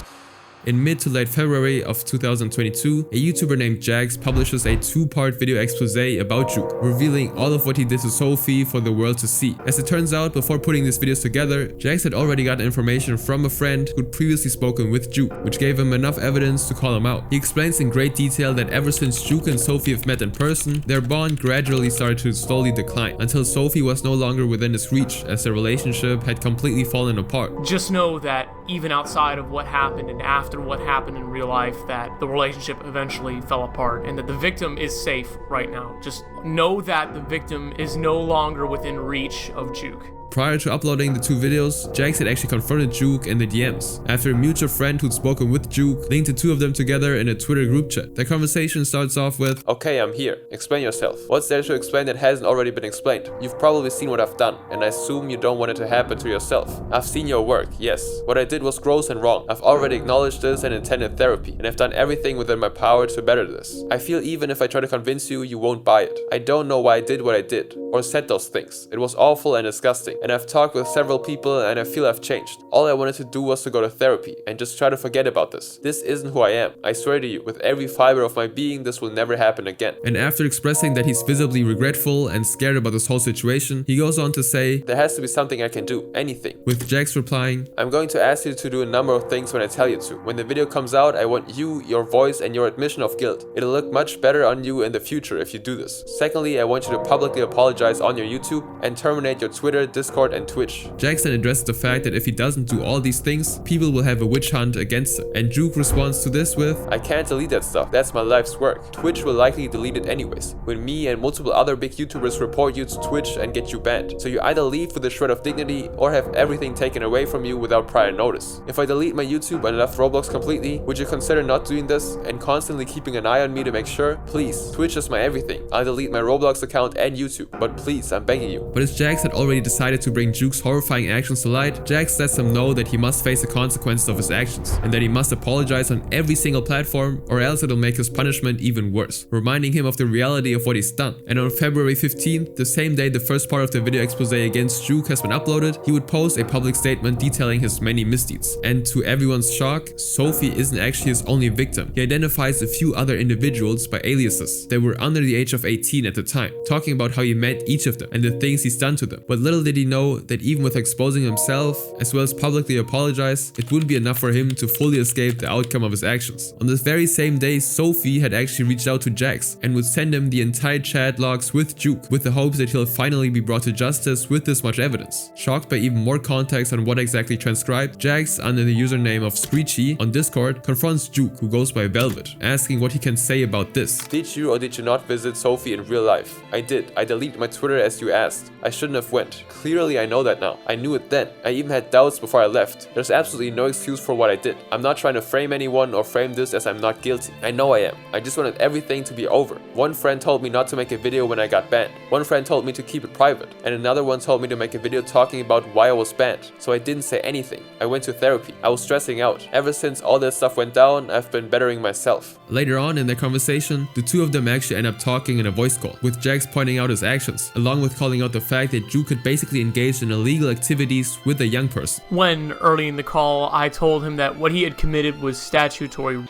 S1: In mid to late February of 2022, a YouTuber named Jax publishes a 2-part video expose about Juke, revealing all of what he did to Sophie for the world to see. As it turns out, before putting these videos together, Jax had already gotten information from a friend who'd previously spoken with Juke, which gave him enough evidence to call him out. He explains in great detail that ever since Juke and Sophie have met in person, their bond gradually started to slowly decline, until Sophie was no longer within his reach, as their relationship had completely fallen apart.
S12: Just know that even outside of what happened and after what happened in real life, that the relationship eventually fell apart and that the victim is safe right now. Just know that the victim is no longer within reach of Juke.
S1: Prior to uploading the 2 videos, Jax had actually confronted Juke in the DMs, after a mutual friend who'd spoken with Juke linked the two of them together in a Twitter group chat. The conversation starts off with,
S11: "Okay, I'm here. Explain yourself. What's there to explain that hasn't already been explained? You've probably seen what I've done, and I assume you don't want it to happen to yourself. I've seen your work, yes. What I did was gross and wrong. I've already acknowledged this and intended therapy, and I've done everything within my power to better this. I feel even if I try to convince you, you won't buy it. I don't know why I did what I did, or said those things. It was awful and disgusting, and I've talked with several people and I feel I've changed. All I wanted to do was to go to therapy and just try to forget about this. This isn't who I am. I swear to you, with every fiber of my being, this will never happen again."
S1: And after expressing that he's visibly regretful and scared about this whole situation, he goes on to say,
S11: "There has to be something I can do. Anything."
S1: with Jax replying,
S11: "I'm going to ask you to do a number of things when I tell you to. When the video comes out, I want you, your voice, and your admission of guilt. It'll look much better on you in the future if you do this. Secondly, I want you to publicly apologize on your YouTube and terminate your Twitter, Discord, and Twitch."
S1: Jax then addresses the fact that if he doesn't do all these things, people will have a witch hunt against him. And Juke responds to this with,
S11: "I can't delete that stuff. That's my life's work. Twitch will likely delete it anyways, when me and multiple other big YouTubers report you to Twitch and get you banned. So you either leave with a shred of dignity or have everything taken away from you without prior notice. If I delete my YouTube and left Roblox completely, would you consider not doing this and constantly keeping an eye on me to make sure? Please, Twitch is my everything. I'll delete delete my Roblox account and YouTube, but please, I'm begging you.
S1: But as Jax had already decided to bring Juke's horrifying actions to light, Jax lets him know that he must face the consequences of his actions, and that he must apologize on every single platform or else it'll make his punishment even worse, reminding him of the reality of what he's done. And on February 15th, the same day the first part of the video expose against Juke has been uploaded, he would post a public statement detailing his many misdeeds. And to everyone's shock, Sophie isn't actually his only victim. He identifies a few other individuals by aliases that were under the age of 18 at the time, talking about how he met each of them and the things he's done to them. But little did he know that even with exposing himself, as well as publicly apologize, it wouldn't be enough for him to fully escape the outcome of his actions. On this very same day, Sophie had actually reached out to Jax and would send him the entire chat logs with Juke, with the hopes that he'll finally be brought to justice with this much evidence. Shocked by even more context on what exactly transcribed, Jax, under the username of Screechy on Discord, confronts Juke, who goes by Velvet, asking what he can say about this.
S11: Did you or did you not visit Sophie in real life? I did. I deleted my Twitter as you asked. I shouldn't have went. Clearly I know that now. I knew it then. I even had doubts before I left. There's absolutely no excuse for what I did. I'm not trying to frame anyone or frame this as I'm not guilty. I know I am. I just wanted everything to be over. One friend told me not to make a video when I got banned. One friend told me to keep it private. And another one told me to make a video talking about why I was banned. So I didn't say anything. I went to therapy. I was stressing out. Ever since all that stuff went down, I've been bettering myself.
S1: Later on in their conversation, the two of them actually end up talking in a voice call, with Jax pointing out his actions, along with calling out the fact that Juke had basically engaged in illegal activities with a young person.
S12: When, early in the call, I told him that what he had committed was statutory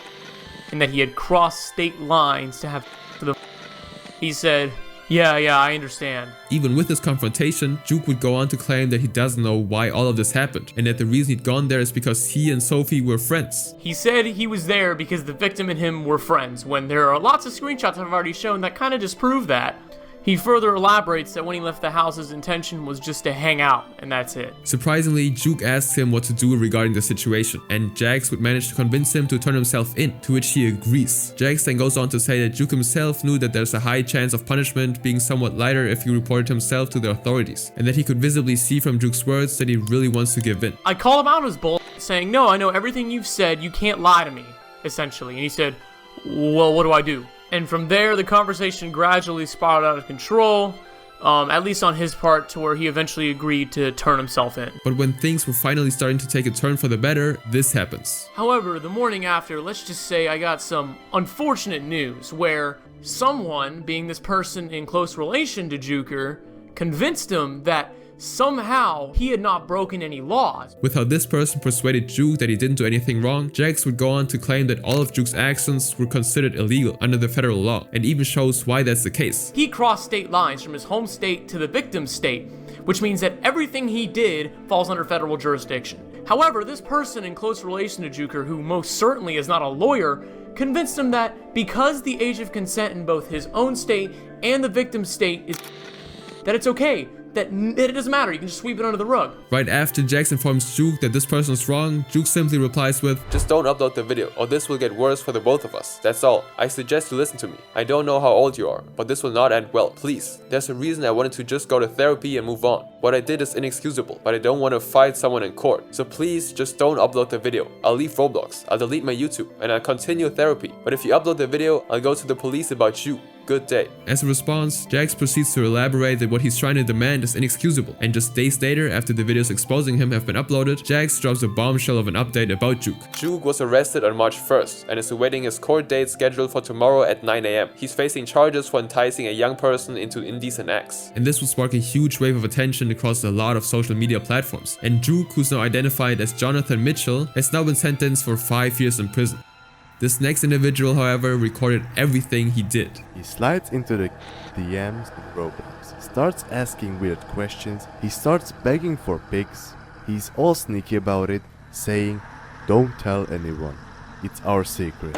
S12: and that he had crossed state lines to have to the... He said, yeah, I understand.
S1: Even with this confrontation, Juke would go on to claim that he doesn't know why all of this happened, and that the reason he'd gone there is because he and Sophie were friends.
S12: He said he was there because the victim and him were friends, when there are lots of screenshots I've already shown that kind of disprove that. He further elaborates that when he left the house, his intention was just to hang out, and that's it.
S1: Surprisingly, Juke asks him what to do regarding the situation, and Jax would manage to convince him to turn himself in, to which he agrees. Jax then goes on to say that Juke himself knew that there's a high chance of punishment being somewhat lighter if he reported himself to the authorities, and that he could visibly see from Juke's words that he really wants to give in.
S12: I call him out as bull, saying, no, I know everything you've said, you can't lie to me, essentially. And he said, well, what do I do? And from there, the conversation gradually spiraled out of control, at least on his part, to where he eventually agreed to turn himself in.
S1: But when things were finally starting to take a turn for the better, this happens.
S12: However, the morning after, let's just say I got some unfortunate news where someone, being this person in close relation to Juker, convinced him that somehow he had not broken any laws.
S1: With how this person persuaded Juke that he didn't do anything wrong, Jax would go on to claim that all of Juke's actions were considered illegal under the federal law, and even shows why that's the case.
S12: He crossed state lines from his home state to the victim's state, which means that everything he did falls under federal jurisdiction. However, this person in close relation to Juker, who most certainly is not a lawyer, convinced him that because the age of consent in both his own state and the victim's state is that it's okay, that it doesn't matter, you can just sweep it under the rug.
S1: Right after Jax informs Juke that this person is wrong, Juke simply replies with,
S11: just don't upload the video, or this will get worse for the both of us. That's all. I suggest you listen to me. I don't know how old you are, but this will not end well. Please. There's a reason I wanted to just go to therapy and move on. What I did is inexcusable, but I don't want to fight someone in court. So please, just don't upload the video. I'll leave Roblox, I'll delete my YouTube, and I'll continue therapy. But if you upload the video, I'll go to the police about you. Good day.
S1: As a response, Jax proceeds to elaborate that what he's trying to demand is inexcusable, and just days later, after the videos exposing him have been uploaded, Jax drops a bombshell of an update about Juke.
S11: Juke was arrested on March 1st and is awaiting his court date scheduled for tomorrow at 9 AM. He's facing charges for enticing a young person into indecent acts.
S1: And this will spark a huge wave of attention across a lot of social media platforms, and Juke, who's now identified as Jonathan Mitchell, has now been sentenced for 5 years in prison. This next individual, however, recorded everything he did.
S13: He slides into the DMs in Roblox, starts asking weird questions, he starts begging for pics, he's all sneaky about it, saying, don't tell anyone, it's our secret.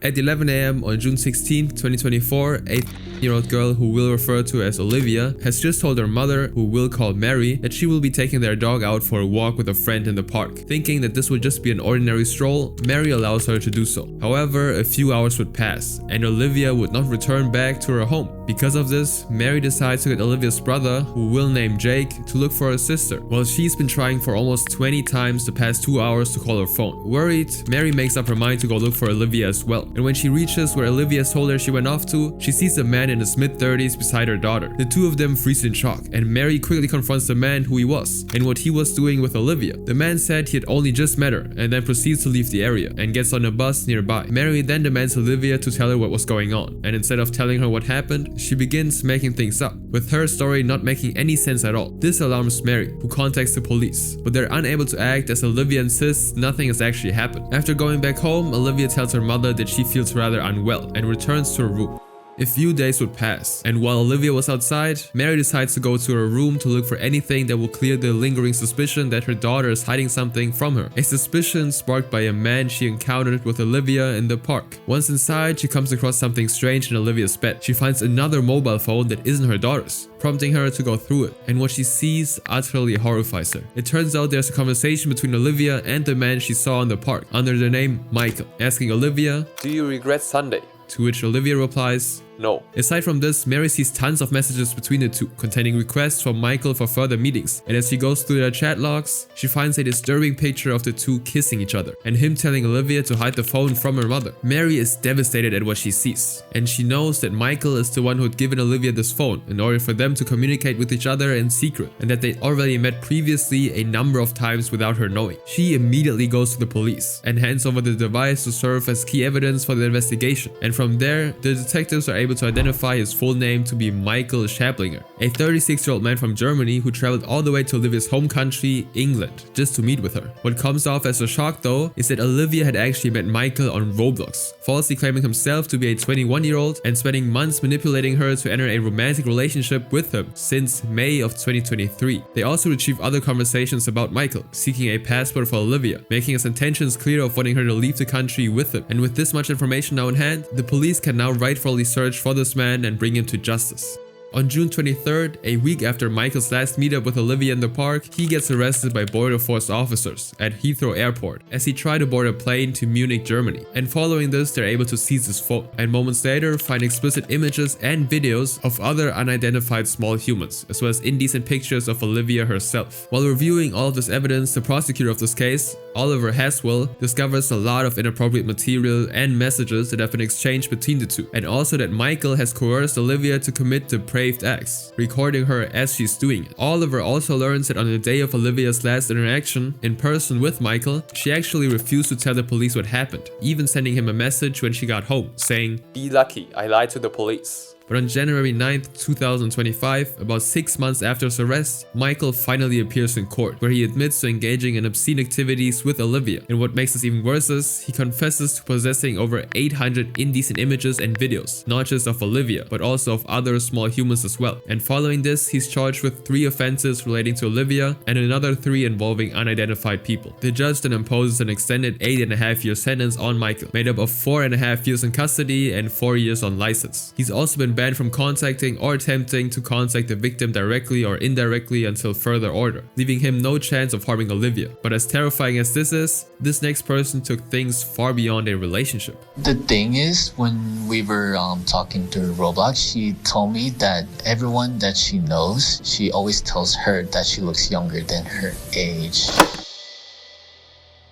S1: At 11 AM on June 16, 2024, a 8-year-old girl who we'll refer to as Olivia has just told her mother, who we'll call Mary, that she will be taking their dog out for a walk with a friend in the park. Thinking that this would just be an ordinary stroll, Mary allows her to do so. However, a few hours would pass, and Olivia would not return back to her home. Because of this, Mary decides to get Olivia's brother, who we'll name Jake, to look for her sister, while she's been trying for almost 20 times the past 2 hours to call her phone. Worried, Mary makes up her mind to go look for Olivia as well. And when she reaches where Olivia told her she went off to, she sees a man in his mid-30s beside her daughter. The two of them freeze in shock, and Mary quickly confronts the man who he was and what he was doing with Olivia. The man said he had only just met her and then proceeds to leave the area and gets on a bus nearby. Mary then demands Olivia to tell her what was going on, and instead of telling her what happened, she begins making things up, with her story not making any sense at all. This alarms Mary, who contacts the police, but they're unable to act as Olivia insists nothing has actually happened. After going back home, Olivia tells her mother that she feels rather unwell and returns to her room. A few days would pass, and while Olivia was outside, Mary decides to go to her room to look for anything that will clear the lingering suspicion that her daughter is hiding something from her. A suspicion sparked by a man she encountered with Olivia in the park. Once inside, she comes across something strange in Olivia's bed. She finds another mobile phone that isn't her daughter's, prompting her to go through it, and what she sees utterly horrifies her. It turns out there's a conversation between Olivia and the man she saw in the park under the name Michael, asking Olivia,
S11: "Do you regret Sunday?"
S1: To which Olivia replies,
S11: "No."
S1: Aside from this, Mary sees tons of messages between the two, containing requests from Michael for further meetings, and as she goes through their chat logs, she finds a disturbing picture of the two kissing each other, and him telling Olivia to hide the phone from her mother. Mary is devastated at what she sees, and she knows that Michael is the one who had given Olivia this phone in order for them to communicate with each other in secret, and that they'd already met previously a number of times without her knowing. She immediately goes to the police, and hands over the device to serve as key evidence for the investigation, and from there, the detectives are able to identify his full name to be Michael Schablinger, a 36-year-old man from Germany who traveled all the way to Olivia's home country, England, just to meet with her. What comes off as a shock though is that Olivia had actually met Michael on Roblox, falsely claiming himself to be a 21-year-old and spending months manipulating her to enter a romantic relationship with him since May of 2023. They also retrieve other conversations about Michael, seeking a passport for Olivia, making his intentions clear of wanting her to leave the country with him. And with this much information now in hand, the police can now rightfully search for this man and bring him to justice. On June 23rd, a week after Michael's last meetup with Olivia in the park, he gets arrested by border force officers at Heathrow Airport as he tried to board a plane to Munich, Germany. And following this, they're able to seize his phone, and moments later find explicit images and videos of other unidentified small humans, as well as indecent pictures of Olivia herself. While reviewing all of this evidence, the prosecutor of this case, Oliver Haswell, discovers a lot of inappropriate material and messages that have been exchanged between the two, and also that Michael has coerced Olivia to commit depraved acts, recording her as she's doing it. Oliver also learns that on the day of Olivia's last interaction in person with Michael, she actually refused to tell the police what happened, even sending him a message when she got home, saying,
S11: "Be lucky, I lied to the police."
S1: But on January 9th, 2025, about 6 months after his arrest, Michael finally appears in court, where he admits to engaging in obscene activities with Olivia. And what makes this even worse is, he confesses to possessing over 800 indecent images and videos, not just of Olivia, but also of other small humans as well. And following this, he's charged with 3 offenses relating to Olivia, and another 3 involving unidentified people. The judge then imposes an extended 8.5-year sentence on Michael, made up of 4.5 years in custody and 4 years on license. He's also been banned from contacting or attempting to contact the victim directly or indirectly until further order, leaving him no chance of harming Olivia. But as terrifying as this is, this next person took things far beyond a relationship.
S14: The thing is, when we were talking to Roblox, she told me that everyone that she knows, she always tells her that she looks younger than her age.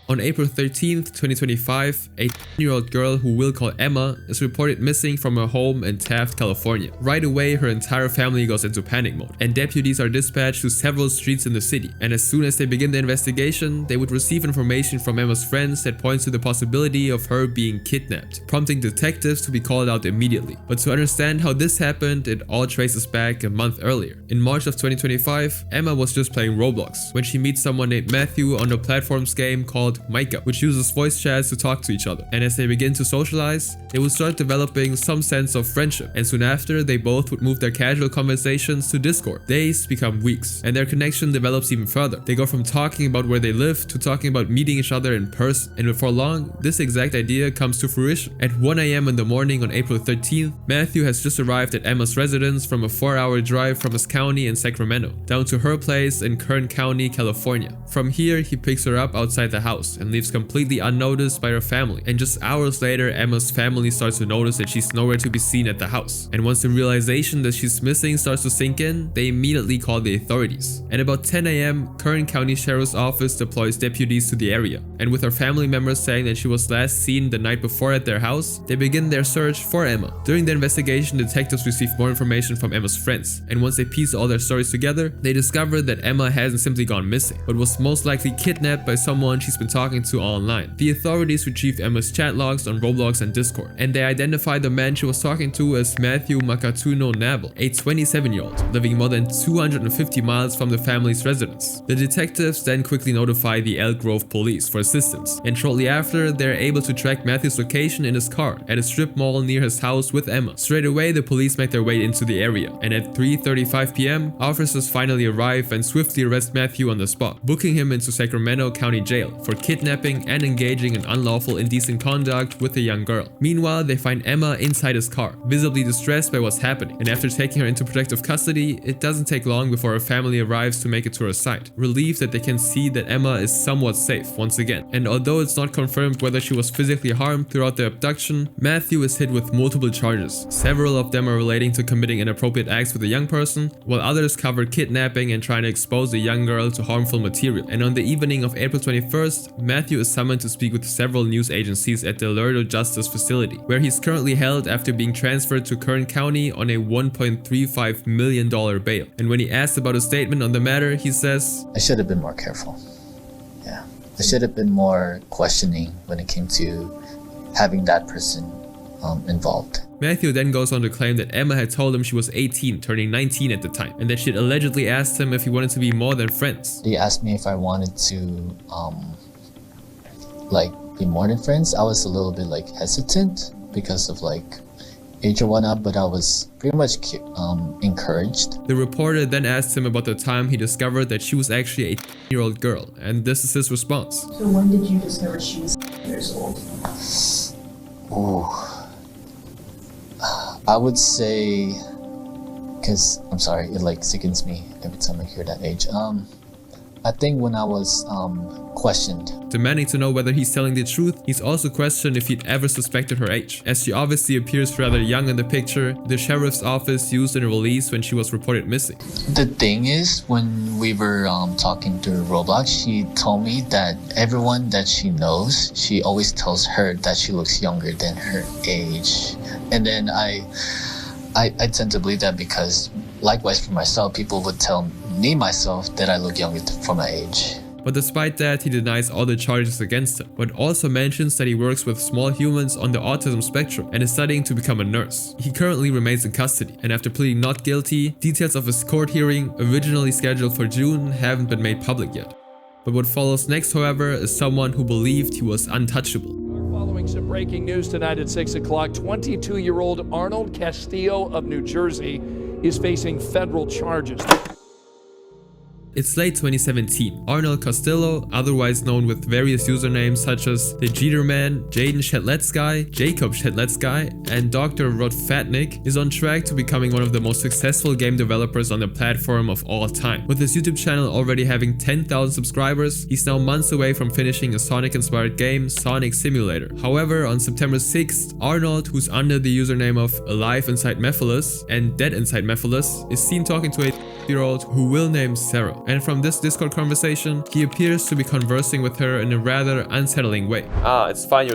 S1: On April 13th, 2025, a 10-year-old girl who we'll call Emma is reported missing from her home in Taft, California. Right away, her entire family goes into panic mode, and deputies are dispatched to several streets in the city. And as soon as they begin the investigation, they would receive information from Emma's friends that points to the possibility of her being kidnapped, prompting detectives to be called out immediately. But to understand how this happened, it all traces back a month earlier. In March of 2025, Emma was just playing Roblox when she meets someone named Matthew on the platform's game called Micah, which uses voice chats to talk to each other. And as they begin to socialize, they would start developing some sense of friendship, and soon after, they both would move their casual conversations to Discord. Days become weeks, and their connection develops even further. They go from talking about where they live to talking about meeting each other in person, and before long, this exact idea comes to fruition. At 1 AM in the morning on April 13th, Matthew has just arrived at Emma's residence from a 4-hour drive from his county in Sacramento, down to her place in Kern County, California. From here, he picks her up outside the house, house and leaves completely unnoticed by her family. And just hours later, Emma's family starts to notice that she's nowhere to be seen at the house. And once the realization that she's missing starts to sink in, they immediately call the authorities. At about 10 a.m., Kern County Sheriff's Office deploys deputies to the area. And with her family members saying that she was last seen the night before at their house, they begin their search for Emma. During the investigation, detectives receive more information from Emma's friends. And once they piece all their stories together, they discover that Emma hasn't simply gone missing, but was most likely kidnapped by someone she's been talking to online. The authorities retrieve Emma's chat logs on Roblox and Discord, and they identify the man she was talking to as Matthew Makatuno Navel, a 27-year-old, living more than 250 miles from the family's residence. The detectives then quickly notify the Elk Grove police for assistance, and shortly after, they're able to track Matthew's location in his car at a strip mall near his house with Emma. Straight away, the police make their way into the area, and at 3:35 p.m., officers finally arrive and swiftly arrest Matthew on the spot, booking him into Sacramento County Jail for kidnapping and engaging in unlawful indecent conduct with a young girl. Meanwhile, they find Emma inside his car, visibly distressed by what's happening, and after taking her into protective custody, it doesn't take long before her family arrives to make it to her side, relieved that they can see that Emma is somewhat safe once again. And although it's not confirmed whether she was physically harmed throughout the abduction, Matthew is hit with multiple charges. Several of them are relating to committing inappropriate acts with a young person, while others cover kidnapping and trying to expose a young girl to harmful material. And on the evening of April 21st, Matthew is summoned to speak with several news agencies at the Lerdo Justice Facility, where he's currently held after being transferred to Kern County on a $1.35 million bail. And when he asked about a statement on the matter, he says,
S14: I should have been more careful. Yeah, I should have been more questioning when it came to having that person involved.
S1: Matthew then goes on to claim that Emma had told him she was 18, turning 19 at the time, and that she had allegedly asked him if he wanted to be more than friends.
S14: They asked me if I wanted to be more than friends. I was a little bit hesitant because of age or whatnot, but I was pretty much encouraged.
S1: The reporter then asked him about the time he discovered that she was actually a 10-year-old girl, and this is his response.
S15: So when did you discover she was 10 years old?
S14: Ooh. I would say, because I'm sorry, it sickens me every time I hear that age. I think when I was questioned.
S1: Demanding to know whether he's telling the truth, he's also questioned if he'd ever suspected her age. As she obviously appears rather young in the picture, the sheriff's office used in a release when she was reported missing.
S14: The thing is, when we were talking to Roblox, she told me that everyone that she knows, she always tells her that she looks younger than her age. And then I tend to believe that because likewise for myself, people would tell me myself that I look younger for my age.
S1: But despite that, he denies all the charges against him, but also mentions that he works with small humans on the autism spectrum and is studying to become a nurse. He currently remains in custody, and after pleading not guilty, details of his court hearing, originally scheduled for June, haven't been made public yet. But what follows next, however, is someone who believed he was untouchable.
S16: Following some breaking news tonight at 6 o'clock, 22-year-old Arnold Castillo of New Jersey is facing federal charges.
S1: It's late 2017. Arnold Castillo, otherwise known with various usernames such as the Jeter Man, Jaden Shetletsky, Jacob Shetletsky, and Dr. Rod Fatnick, is on track to becoming one of the most successful game developers on the platform of all time. With his YouTube channel already having 10,000 subscribers, he's now months away from finishing a Sonic-inspired game, Sonic Simulator. However, on September 6th, Arnold, who's under the username of Alive Inside Mephiles and Dead Inside Mephiles, is seen talking to a 8-year-old who will name Sarah. And from this Discord conversation, he appears to be conversing with her in a rather unsettling way.
S11: It's fine,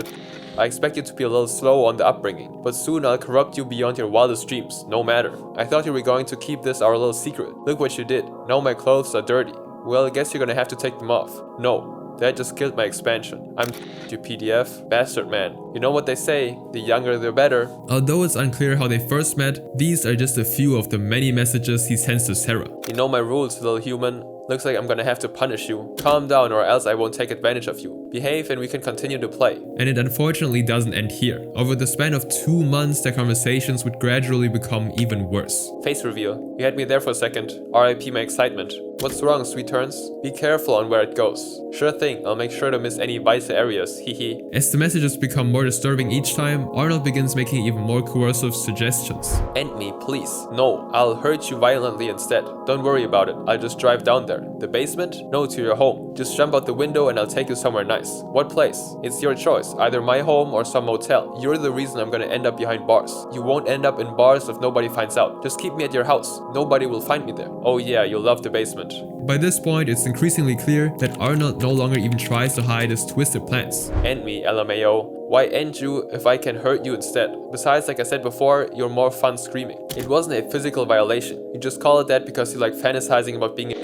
S11: I expect you to be a little slow on the upbringing, but soon I'll corrupt you beyond your wildest dreams, no matter. I thought you were going to keep this our little secret. Look what you did. Now my clothes are dirty. Well, I guess you're gonna have to take them off. No, that just killed my expansion. I'm you PDF, bastard man. You know what they say, the younger the better.
S1: Although it's unclear how they first met, these are just a few of the many messages he sends to Sarah.
S11: You know my rules, little human. Looks like I'm gonna have to punish you. Calm down or else I won't take advantage of you. Behave and we can continue to play.
S1: And it unfortunately doesn't end here. Over the span of 2 months, their conversations would gradually become even worse.
S11: Face reveal. You had me there for a second. RIP my excitement. What's wrong, sweet turns? Be careful on where it goes. Sure thing, I'll make sure to miss any vital areas, hehe.
S1: As the messages become more disturbing each time, Arnold begins making even more coercive suggestions.
S11: End me, please. No, I'll hurt you violently instead. Don't worry about it, I'll just drive down there. The basement? No, to your home. Just jump out the window and I'll take you somewhere nice. What place? It's your choice, either my home or some motel. You're the reason I'm gonna end up behind bars. You won't end up in bars if nobody finds out. Just keep me at your house. Nobody will find me there. Oh yeah, you'll love the basement.
S1: By this point, it's increasingly clear that Arnold no longer even tries to hide his twisted plans.
S11: End me, LMAO. Why end you if I can hurt you instead? Besides, like I said before, you're more fun screaming. It wasn't a physical violation. You just call it that because you like fantasizing about being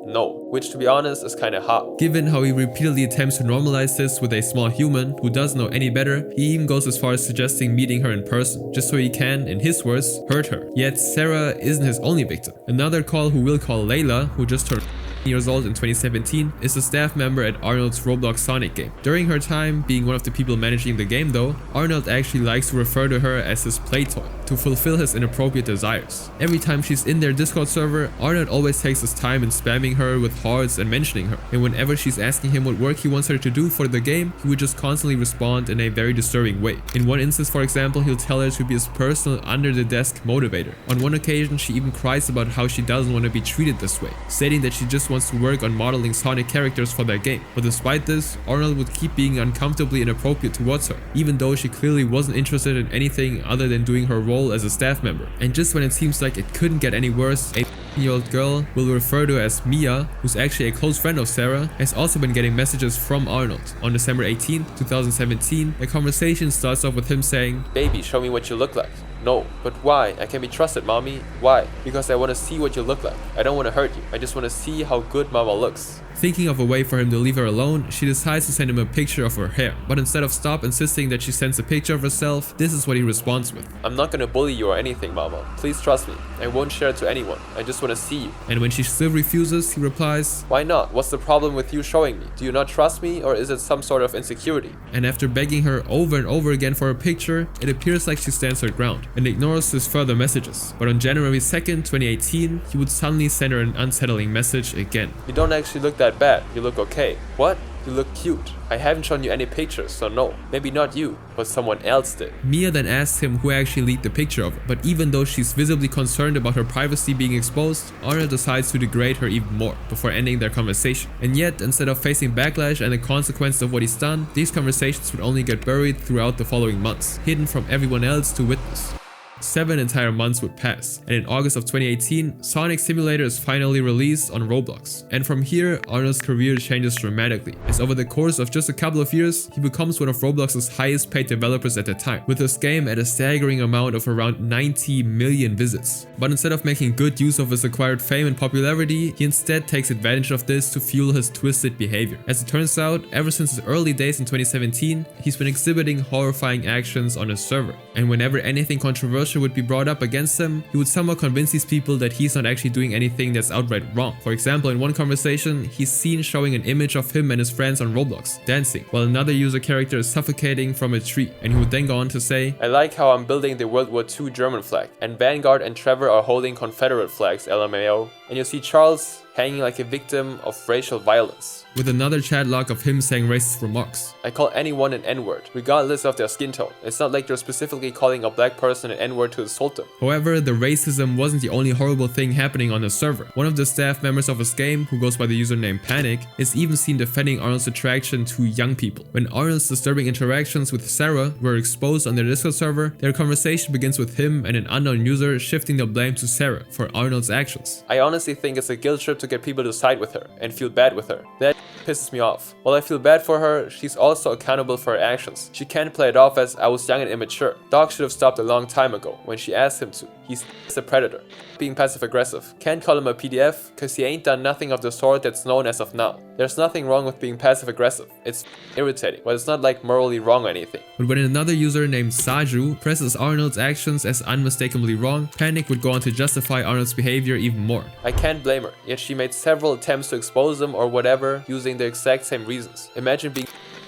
S11: no, which to be honest is kinda hot.
S1: Given how he repeatedly attempts to normalize this with a small human who doesn't know any better, he even goes as far as suggesting meeting her in person, just so he can, in his words, hurt her. Yet Sarah isn't his only victim. Another call who we'll call Layla, who just turned years old in 2017, is a staff member at Arnold's Roblox Sonic game. During her time being one of the people managing the game though, Arnold actually likes to refer to her as his play toy, to fulfill his inappropriate desires. Every time she's in their Discord server, Arnold always takes his time in spamming her with hearts and mentioning her, and whenever she's asking him what work he wants her to do for the game, he would just constantly respond in a very disturbing way. In one instance, for example, he'll tell her to be his personal under-the-desk motivator. On one occasion, she even cries about how she doesn't want to be treated this way, stating that she just wants to work on modeling Sonic characters for their game. But despite this, Arnold would keep being uncomfortably inappropriate towards her, even though she clearly wasn't interested in anything other than doing her role as a staff member. And just when it seems like it couldn't get any worse, a 15-year-old girl we'll refer to as Mia, who's actually a close friend of Sarah, has also been getting messages from Arnold. On December 18, 2017, the conversation starts off with him saying,
S11: "Baby, show me what you look like." No, but why? I can be trusted, mommy. Why? Because I want to see what you look like. I don't want to hurt you. I just want to see how good mama looks.
S1: Thinking of a way for him to leave her alone, she decides to send him a picture of her hair. But instead of stop insisting that she sends a picture of herself, this is what he responds with.
S11: I'm not gonna bully you or anything, mama. Please trust me. I won't share it to anyone. I just want to see you.
S1: And when she still refuses, he replies,
S11: "Why not? What's the problem with you showing me? Do you not trust me, or is it some sort of insecurity?"
S1: And after begging her over and over again for a picture, it appears like she stands her ground and ignores his further messages. But on January 2nd, 2018, he would suddenly send her an unsettling message again.
S11: "You don't actually look that bad. You look okay." "What? You look cute. I haven't shown you any pictures, so no. Maybe not you, but someone else did."
S1: Mia then asks him who actually leaked the picture of her, but even though she's visibly concerned about her privacy being exposed, Arnold decides to degrade her even more before ending their conversation. And yet, instead of facing backlash and the consequences of what he's done, these conversations would only get buried throughout the following months, hidden from everyone else to witness. 7 entire months would pass, and in August of 2018, Sonic Simulator is finally released on Roblox. And from here, Arnold's career changes dramatically, as over the course of just a couple of years, he becomes one of Roblox's highest paid developers at the time, with his game at a staggering amount of around 90 million visits. But instead of making good use of his acquired fame and popularity, he instead takes advantage of this to fuel his twisted behavior. As it turns out, ever since his early days in 2017, he's been exhibiting horrifying actions on his server, and whenever anything controversial would be brought up against him, he would somehow convince these people that he's not actually doing anything that's outright wrong. For example, in one conversation, he's seen showing an image of him and his friends on Roblox, dancing, while another user character is suffocating from a tree, and he would then go on to say,
S11: "I like how I'm building the World War II German flag, and Vanguard and Trevor are holding Confederate flags, LMAO. And you see Charles hanging like a victim of racial violence."
S1: with another chat log of him saying racist remarks.
S11: "I call anyone an N-word, regardless of their skin tone. It's not like you're specifically calling a black person an N-word to insult them."
S1: However, the racism wasn't the only horrible thing happening on the server. One of the staff members of his game, who goes by the username Panic, is even seen defending Arnold's attraction to young people. When Arnold's disturbing interactions with Sarah were exposed on their Discord server, their conversation begins with him and an unknown user shifting the blame to Sarah for Arnold's actions.
S11: "I honestly think it's a guilt trip to get people to side with her and feel bad with her. That pisses me off. While I feel bad for her, she's also accountable for her actions. She can't play it off as I was young and immature. Dog should have stopped a long time ago when she asked him to. He's a predator. Being passive aggressive. Can't call him a PDF cause he ain't done nothing of the sort that's known as of now. There's nothing wrong with being passive aggressive. It's irritating, but it's not like morally wrong or anything."
S1: But when another user named Saju presses Arnold's actions as unmistakably wrong, Panic would go on to justify Arnold's behavior even more.
S11: "I can't blame her, yet she made several attempts to expose him or whatever using the exact same reasons. Imagine being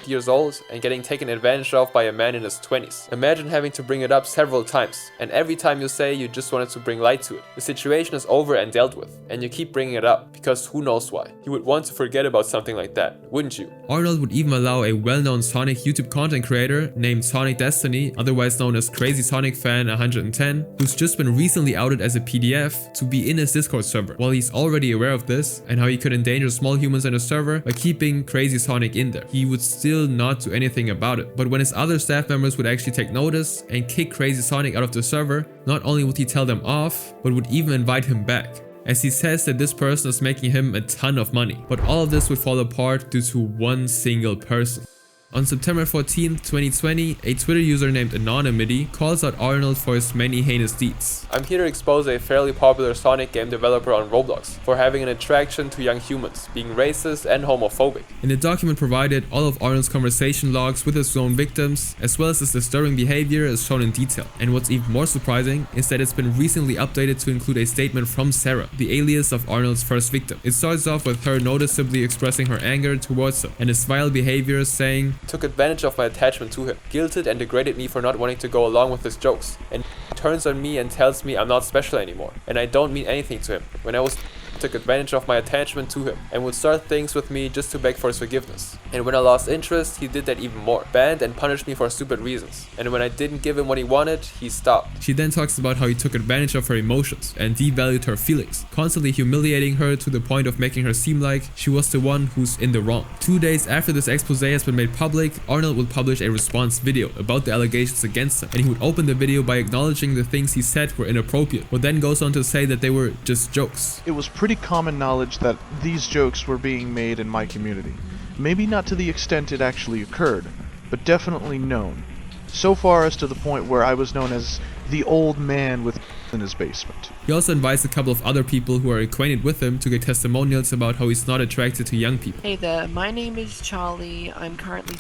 S11: years old and getting taken advantage of by a man in his 20s. Imagine having to bring it up several times, and every time you say you just wanted to bring light to it, the situation is over and dealt with, and you keep bringing it up, because who knows why. You would want to forget about something like that, wouldn't you?
S1: Arnold would even allow a well-known Sonic YouTube content creator named Sonic Destiny, otherwise known as Crazy Sonic Fan 110, who's just been recently outed as a PDF, to be in his Discord server. While he's already aware of this and how he could endanger small humans in the server by keeping Crazy Sonic in there, he would still not do anything about it. But when his other staff members would actually take notice and kick Crazy Sonic out of the server, not only would he tell them off, but would even invite him back, as he says that this person is making him a ton of money. But all of this would fall apart due to one single person. On September 14th, 2020, a Twitter user named Anonymity calls out Arnold for his many heinous deeds.
S11: I'm here to expose a fairly popular Sonic game developer on Roblox for having an attraction to young humans, being racist and homophobic.
S1: In the document provided, all of Arnold's conversation logs with his own victims, as well as his disturbing behavior, is shown in detail. And what's even more surprising is that it's been recently updated to include a statement from Sarah, the alias of Arnold's first victim. It starts off with her noticeably expressing her anger towards him and his vile behavior, saying,
S11: "Took advantage of my attachment to him, guilted and degraded me for not wanting to go along with his jokes, and turns on me and tells me I'm not special anymore, and I don't mean anything to him. When I was took advantage of my attachment to him and would start things with me just to beg for his forgiveness. And when I lost interest, he did that even more, banned and punished me for stupid reasons. And when I didn't give him what he wanted, he stopped."
S1: She then talks about how he took advantage of her emotions and devalued her feelings, constantly humiliating her to the point of making her seem like she was the one who's in the wrong. 2 days after this expose has been made public, Arnold would publish a response video about the allegations against him, and he would open the video by acknowledging the things he said were inappropriate, but then goes on to say that they were just jokes.
S17: It was pretty common knowledge that these jokes were being made in my community. Maybe not to the extent it actually occurred, but definitely known. So far as to the point where I was known as the old man with in his basement.
S1: He also invites a couple of other people who are acquainted with him to get testimonials about how he's not attracted to young people.
S18: Hey there, my name is Charlie. I'm currently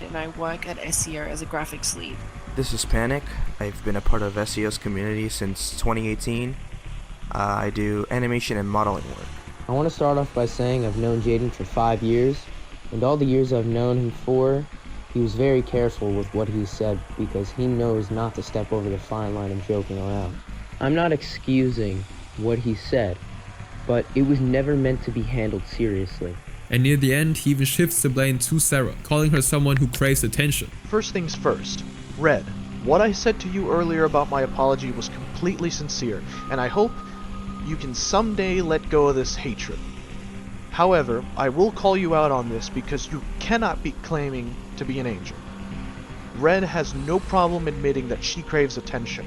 S18: and I work at SEO as a graphics lead.
S19: This is Panic. I've been a part of SEO's community since 2018. I do animation and modeling work.
S20: I want to start off by saying I've known Jaden for 5 years, and all the years I've known him for, he was very careful with what he said because he knows not to step over the fine line of joking around. I'm not excusing what he said, but it was never meant to be handled seriously.
S1: And near the end, he even shifts the blame to Sarah, calling her someone who craves attention.
S17: First things first, Red, what I said to you earlier about my apology was completely sincere, and I hope you can someday let go of this hatred. However, I will call you out on this because you cannot be claiming to be an angel. Red has no problem admitting that she craves attention.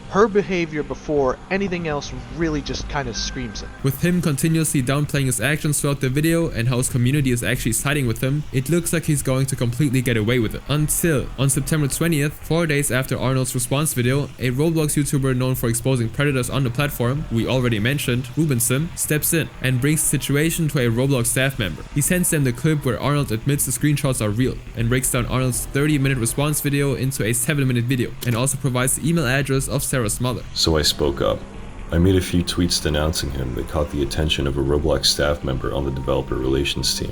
S17: Her behavior before anything else really just kind of screams it.
S1: With him continuously downplaying his actions throughout the video and how his community is actually siding with him, it looks like he's going to completely get away with it. Until, on September 20th, 4 days after Arnold's response video, a Roblox YouTuber known for exposing predators on the platform, we already mentioned, Rubenson, steps in and brings the situation to a Roblox staff member. He sends them the clip where Arnold admits the screenshots are real and breaks down Arnold's 30-minute response video into a 7-minute video, and also provides the email address of Sarah's mother.
S21: So I spoke up. I made a few tweets denouncing him that caught the attention of a Roblox staff member on the developer relations team.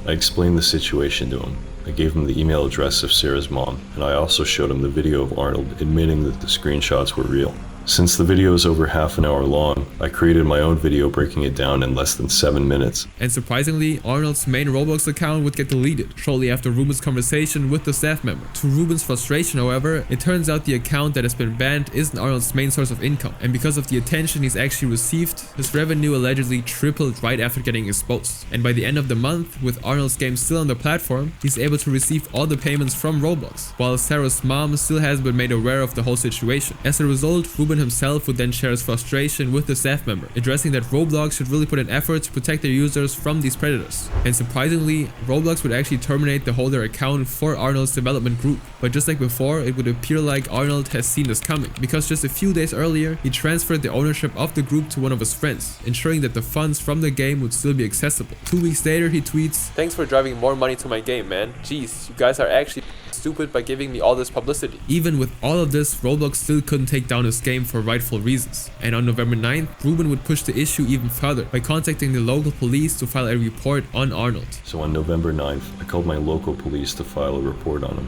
S21: I explained the situation to him. I gave him the email address of Sarah's mom, and I also showed him the video of Arnold admitting that the screenshots were real. Since the video is over half an hour long, I created my own video breaking it down in less than 7 minutes.
S1: And surprisingly, Arnold's main Roblox account would get deleted shortly after Ruben's conversation with the staff member. To Ruben's frustration, however, it turns out the account that has been banned isn't Arnold's main source of income, and because of the attention he's actually received, his revenue allegedly tripled right after getting exposed. And by the end of the month, with Arnold's game still on the platform, he's able to receive all the payments from Roblox, while Sarah's mom still hasn't been made aware of the whole situation. As a result, Ruben himself would then share his frustration with the staff member, addressing that Roblox should really put an effort to protect their users from these predators. And surprisingly, Roblox would actually terminate the holder account for Arnold's development group. But just like before, it would appear like Arnold has seen this coming, because just a few days earlier, he transferred the ownership of the group to one of his friends, ensuring that the funds from the game would still be accessible. 2 weeks later, he tweets,
S11: "Thanks for driving more money to my game, man. Jeez, you guys are actually stupid by giving me all this publicity.
S1: Even with all of this, Roblox still couldn't take down his game for rightful reasons. And on November 9th, Ruben would push the issue even further by contacting the local police to file a report on Arnold.
S21: So on November 9th, I called my local police to file a report on him.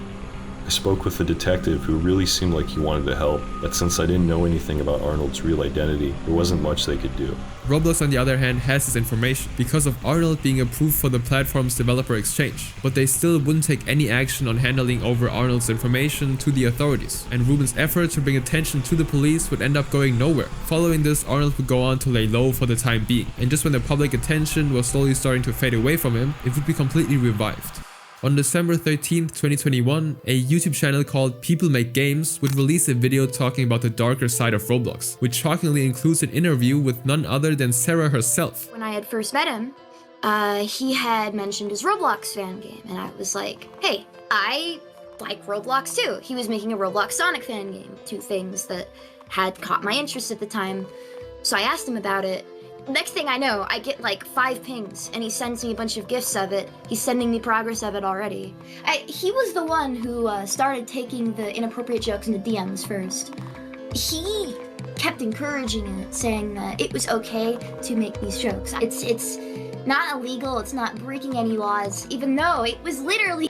S21: I spoke with the detective who really seemed like he wanted to help, but since I didn't know anything about Arnold's real identity, there wasn't much they could do.
S1: Roblox, on the other hand, has this information because of Arnold being approved for the platform's developer exchange, but they still wouldn't take any action on handing over Arnold's information to the authorities, and Ruben's efforts to bring attention to the police would end up going nowhere. Following this, Arnold would go on to lay low for the time being, and just when the public attention was slowly starting to fade away from him, it would be completely revived. On December 13th, 2021, a YouTube channel called People Make Games would release a video talking about the darker side of Roblox, which shockingly includes an interview with none other than Sarah herself.
S2: When I had first met him, he had mentioned his Roblox fan game, and I was like, hey, I like Roblox too. He was making a Roblox Sonic fan game, two things that had caught my interest at the time. So I asked him about it. Next thing I know, I get like 5 pings, and he sends me a bunch of gifs of it. He's sending me progress of it already. He was the one who started taking the inappropriate jokes into DMs first. He kept encouraging it, saying that it was okay to make these jokes. It's not illegal, it's not breaking any laws, even though it was literally,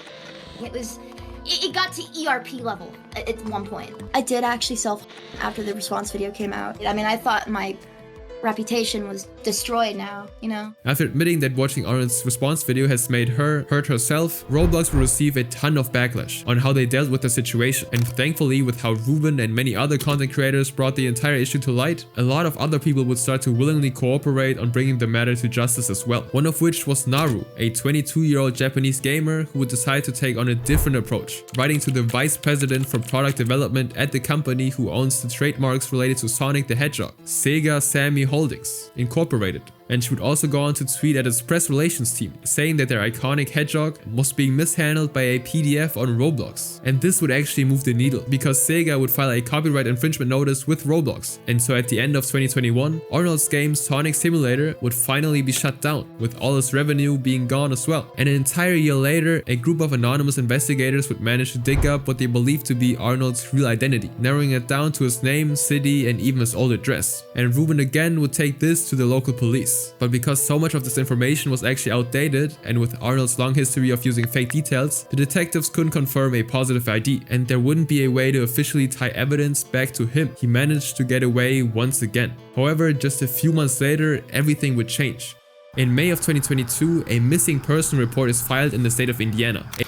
S2: it got to ERP level at one point. I did actually self after the response video came out. I mean, I thought my reputation was destroyed now, you know?
S1: After admitting that watching Arnold's response video has made her hurt herself, Roblox will receive a ton of backlash on how they dealt with the situation. And thankfully, with how Ruben and many other content creators brought the entire issue to light, a lot of other people would start to willingly cooperate on bringing the matter to justice as well. One of which was Naru, a 22-year-old Japanese gamer who would decide to take on a different approach, writing to the vice president for product development at the company who owns the trademarks related to Sonic the Hedgehog, Sega Sammy Holdings Incorporated. And she would also go on to tweet at its press relations team, saying that their iconic hedgehog was being mishandled by a PDF on Roblox. And this would actually move the needle, because Sega would file a copyright infringement notice with Roblox. And so at the end of 2021, Arnold's game Sonic Simulator would finally be shut down, with all its revenue being gone as well. And an entire year later, a group of anonymous investigators would manage to dig up what they believed to be Arnold's real identity, narrowing it down to his name, city, and even his old address. And Ruben again would take this to the local police. But because so much of this information was actually outdated, and with Arnold's long history of using fake details, the detectives couldn't confirm a positive ID, and there wouldn't be a way to officially tie evidence back to him. He managed to get away once again. However, just a few months later, everything would change. In May of 2022, a missing person report is filed in the state of Indiana. A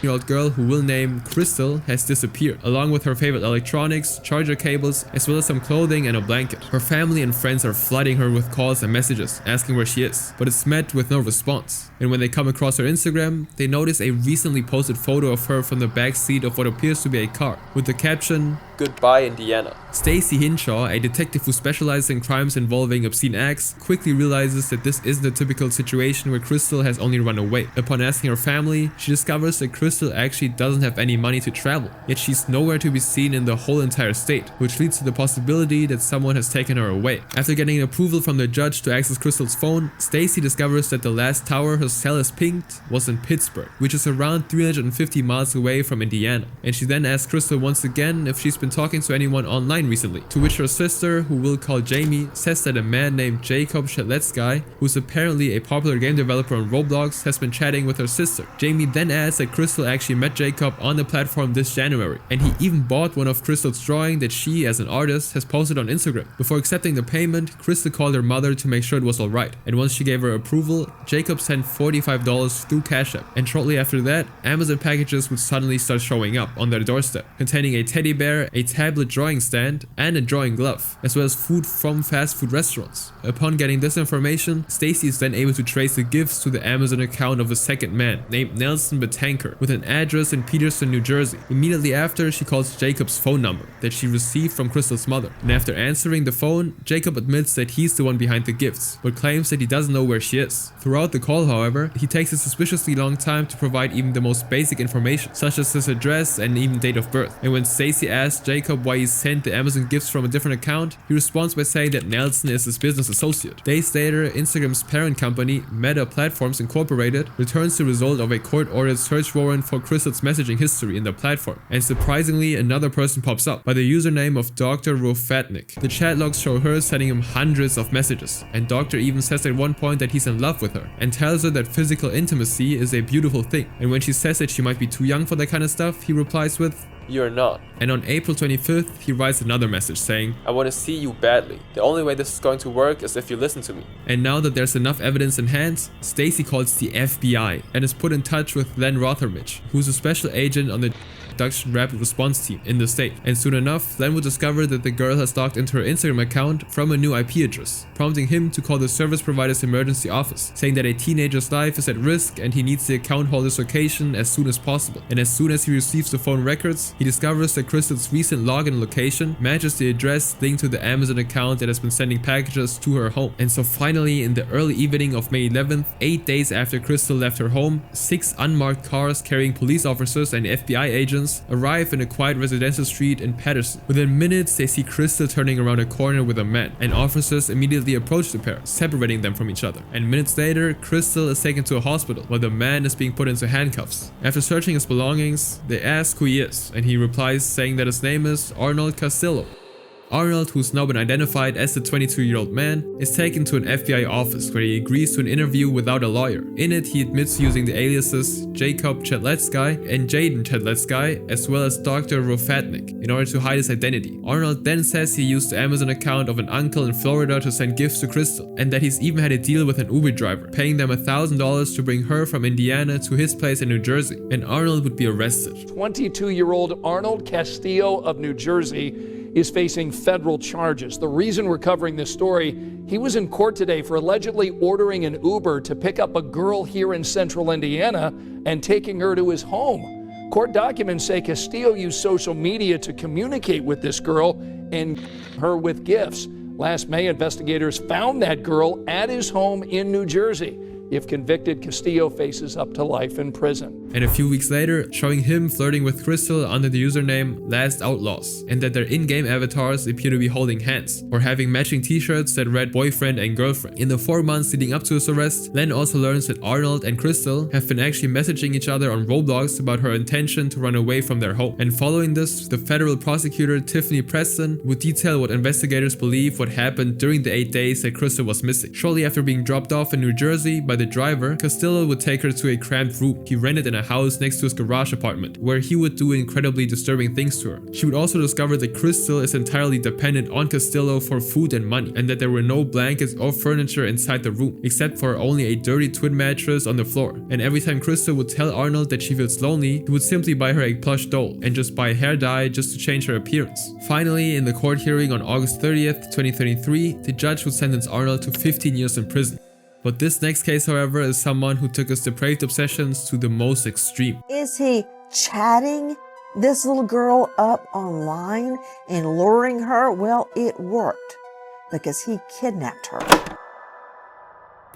S1: 10-year-old girl who we'll name Crystal has disappeared, along with her favorite electronics, charger cables, as well as some clothing and a blanket. Her family and friends are flooding her with calls and messages, asking where she is, but it's met with no response. And when they come across her Instagram, they notice a recently posted photo of her from the back seat of what appears to be a car, with the caption,
S11: "Goodbye, Indiana."
S1: Stacy Hinshaw, a detective who specializes in crimes involving obscene acts, quickly realizes that this isn't a typical situation where Crystal has only run away. Upon asking her family, she discovers that Crystal actually doesn't have any money to travel, yet she's nowhere to be seen in the whole entire state, which leads to the possibility that someone has taken her away. After getting approval from the judge to access Crystal's phone, Stacy discovers that the last tower her cell has pinged was in Pittsburgh, which is around 350 miles away from Indiana. And she then asks Crystal once again if she's been talking to anyone online recently, to which her sister, who we'll call Jamie, says that a man named Jacob Shatletsky, who's apparently a popular game developer on Roblox, has been chatting with her sister. Jamie then adds that Crystal actually met Jacob on the platform this January, and he even bought one of Crystal's drawing that she, as an artist, has posted on Instagram. Before accepting the payment, Crystal called her mother to make sure it was alright, and once she gave her approval, Jacob sent $45 through Cash App. And shortly after that, Amazon packages would suddenly start showing up on their doorstep, containing a teddy bear, a tablet drawing stand, and a drawing glove, as well as food from fast food restaurants. Upon getting this information, Stacy is then able to trace the gifts to the Amazon account of a second man named Nelson Betanker, with an address in Peterson, New Jersey. Immediately after, she calls Jacob's phone number that she received from Crystal's mother, and after answering the phone, Jacob admits that he's the one behind the gifts, but claims that he doesn't know where she is. Throughout the call, however, he takes a suspiciously long time to provide even the most basic information, such as his address and even date of birth. And when Stacy asks Jacob why he sent the Amazon gifts from a different account, he responds by saying that Nelson is his business associate. Days later, Instagram's parent company, Meta Platforms Incorporated, returns the result of a court-ordered search warrant scan for Crystal's messaging history in the platform, and surprisingly another person pops up by the username of Dr. Rofatnik. The chat logs show her sending him hundreds of messages, and Doctor even says at one point that he's in love with her and tells her that physical intimacy is a beautiful thing, and when she says that she might be too young for that kind of stuff, he replies with,
S11: "You're not."
S1: And on April 25th, he writes another message saying,
S11: "I want to see you badly. The only way this is going to work is if you listen to me."
S1: And now that there's enough evidence in hand, Stacy calls the FBI and is put in touch with Len Rothermich, who's a special agent on the Abduction Rapid Response Team in the state. And soon enough, Len would discover that the girl has logged into her Instagram account from a new IP address, prompting him to call the service provider's emergency office, saying that a teenager's life is at risk and he needs the account holder's location as soon as possible. And as soon as he receives the phone records, he discovers that Crystal's recent login location matches the address linked to the Amazon account that has been sending packages to her home. And so finally, in the early evening of May 11th, 8 days after Crystal left her home, 6 unmarked cars carrying police officers and FBI agents arrive in a quiet residential street in Patterson. Within minutes, they see Crystal turning around a corner with a man, and officers immediately approach the pair, separating them from each other. And minutes later, Crystal is taken to a hospital, while the man is being put into handcuffs. After searching his belongings, they ask who he is, and he replies saying that his name is Arnold Castillo. Arnold, who's now been identified as the 22-year-old man, is taken to an FBI office where he agrees to an interview without a lawyer. In it, he admits to using the aliases Jacob Chedletsky and Jaden Chedletsky, as well as Dr. Rofatnik, in order to hide his identity. Arnold then says he used the Amazon account of an uncle in Florida to send gifts to Crystal, and that he's even had a deal with an Uber driver, paying them $1,000 to bring her from Indiana to his place in New Jersey, and Arnold would be arrested.
S16: 22-year-old Arnold Castillo of New Jersey is facing federal charges. The reason we're covering this story, he was in court today for allegedly ordering an Uber to pick up a girl here in central Indiana and taking her to his home. Court documents say Castillo used social media to communicate with this girl and her with gifts. Last May, investigators found that girl at his home in New Jersey. If convicted, Castillo faces up to life in prison.
S1: And a few weeks later, showing him flirting with Crystal under the username Last Outlaws, and that their in-game avatars appear to be holding hands, or having matching t-shirts that read boyfriend and girlfriend. In the 4 months leading up to his arrest, Len also learns that Arnold and Crystal have been actually messaging each other on Roblox about her intention to run away from their home. And following this, the federal prosecutor Tiffany Preston would detail what investigators believe what happened during the 8 days that Crystal was missing. Shortly after being dropped off in New Jersey by the driver, Castillo would take her to a cramped room he rented in a house next to his garage apartment, where he would do incredibly disturbing things to her. She would also discover that Crystal is entirely dependent on Castillo for food and money, and that there were no blankets or furniture inside the room, except for only a dirty twin mattress on the floor. And every time Crystal would tell Arnold that she feels lonely, he would simply buy her a plush doll and just buy hair dye just to change her appearance. Finally, in the court hearing on August 30th, 2023, the judge would sentence Arnold to 15 years in prison. But this next case, however, is someone who took his depraved obsessions to the most extreme.
S3: Is he chatting this little girl up online and luring her? Well, it worked because he kidnapped her.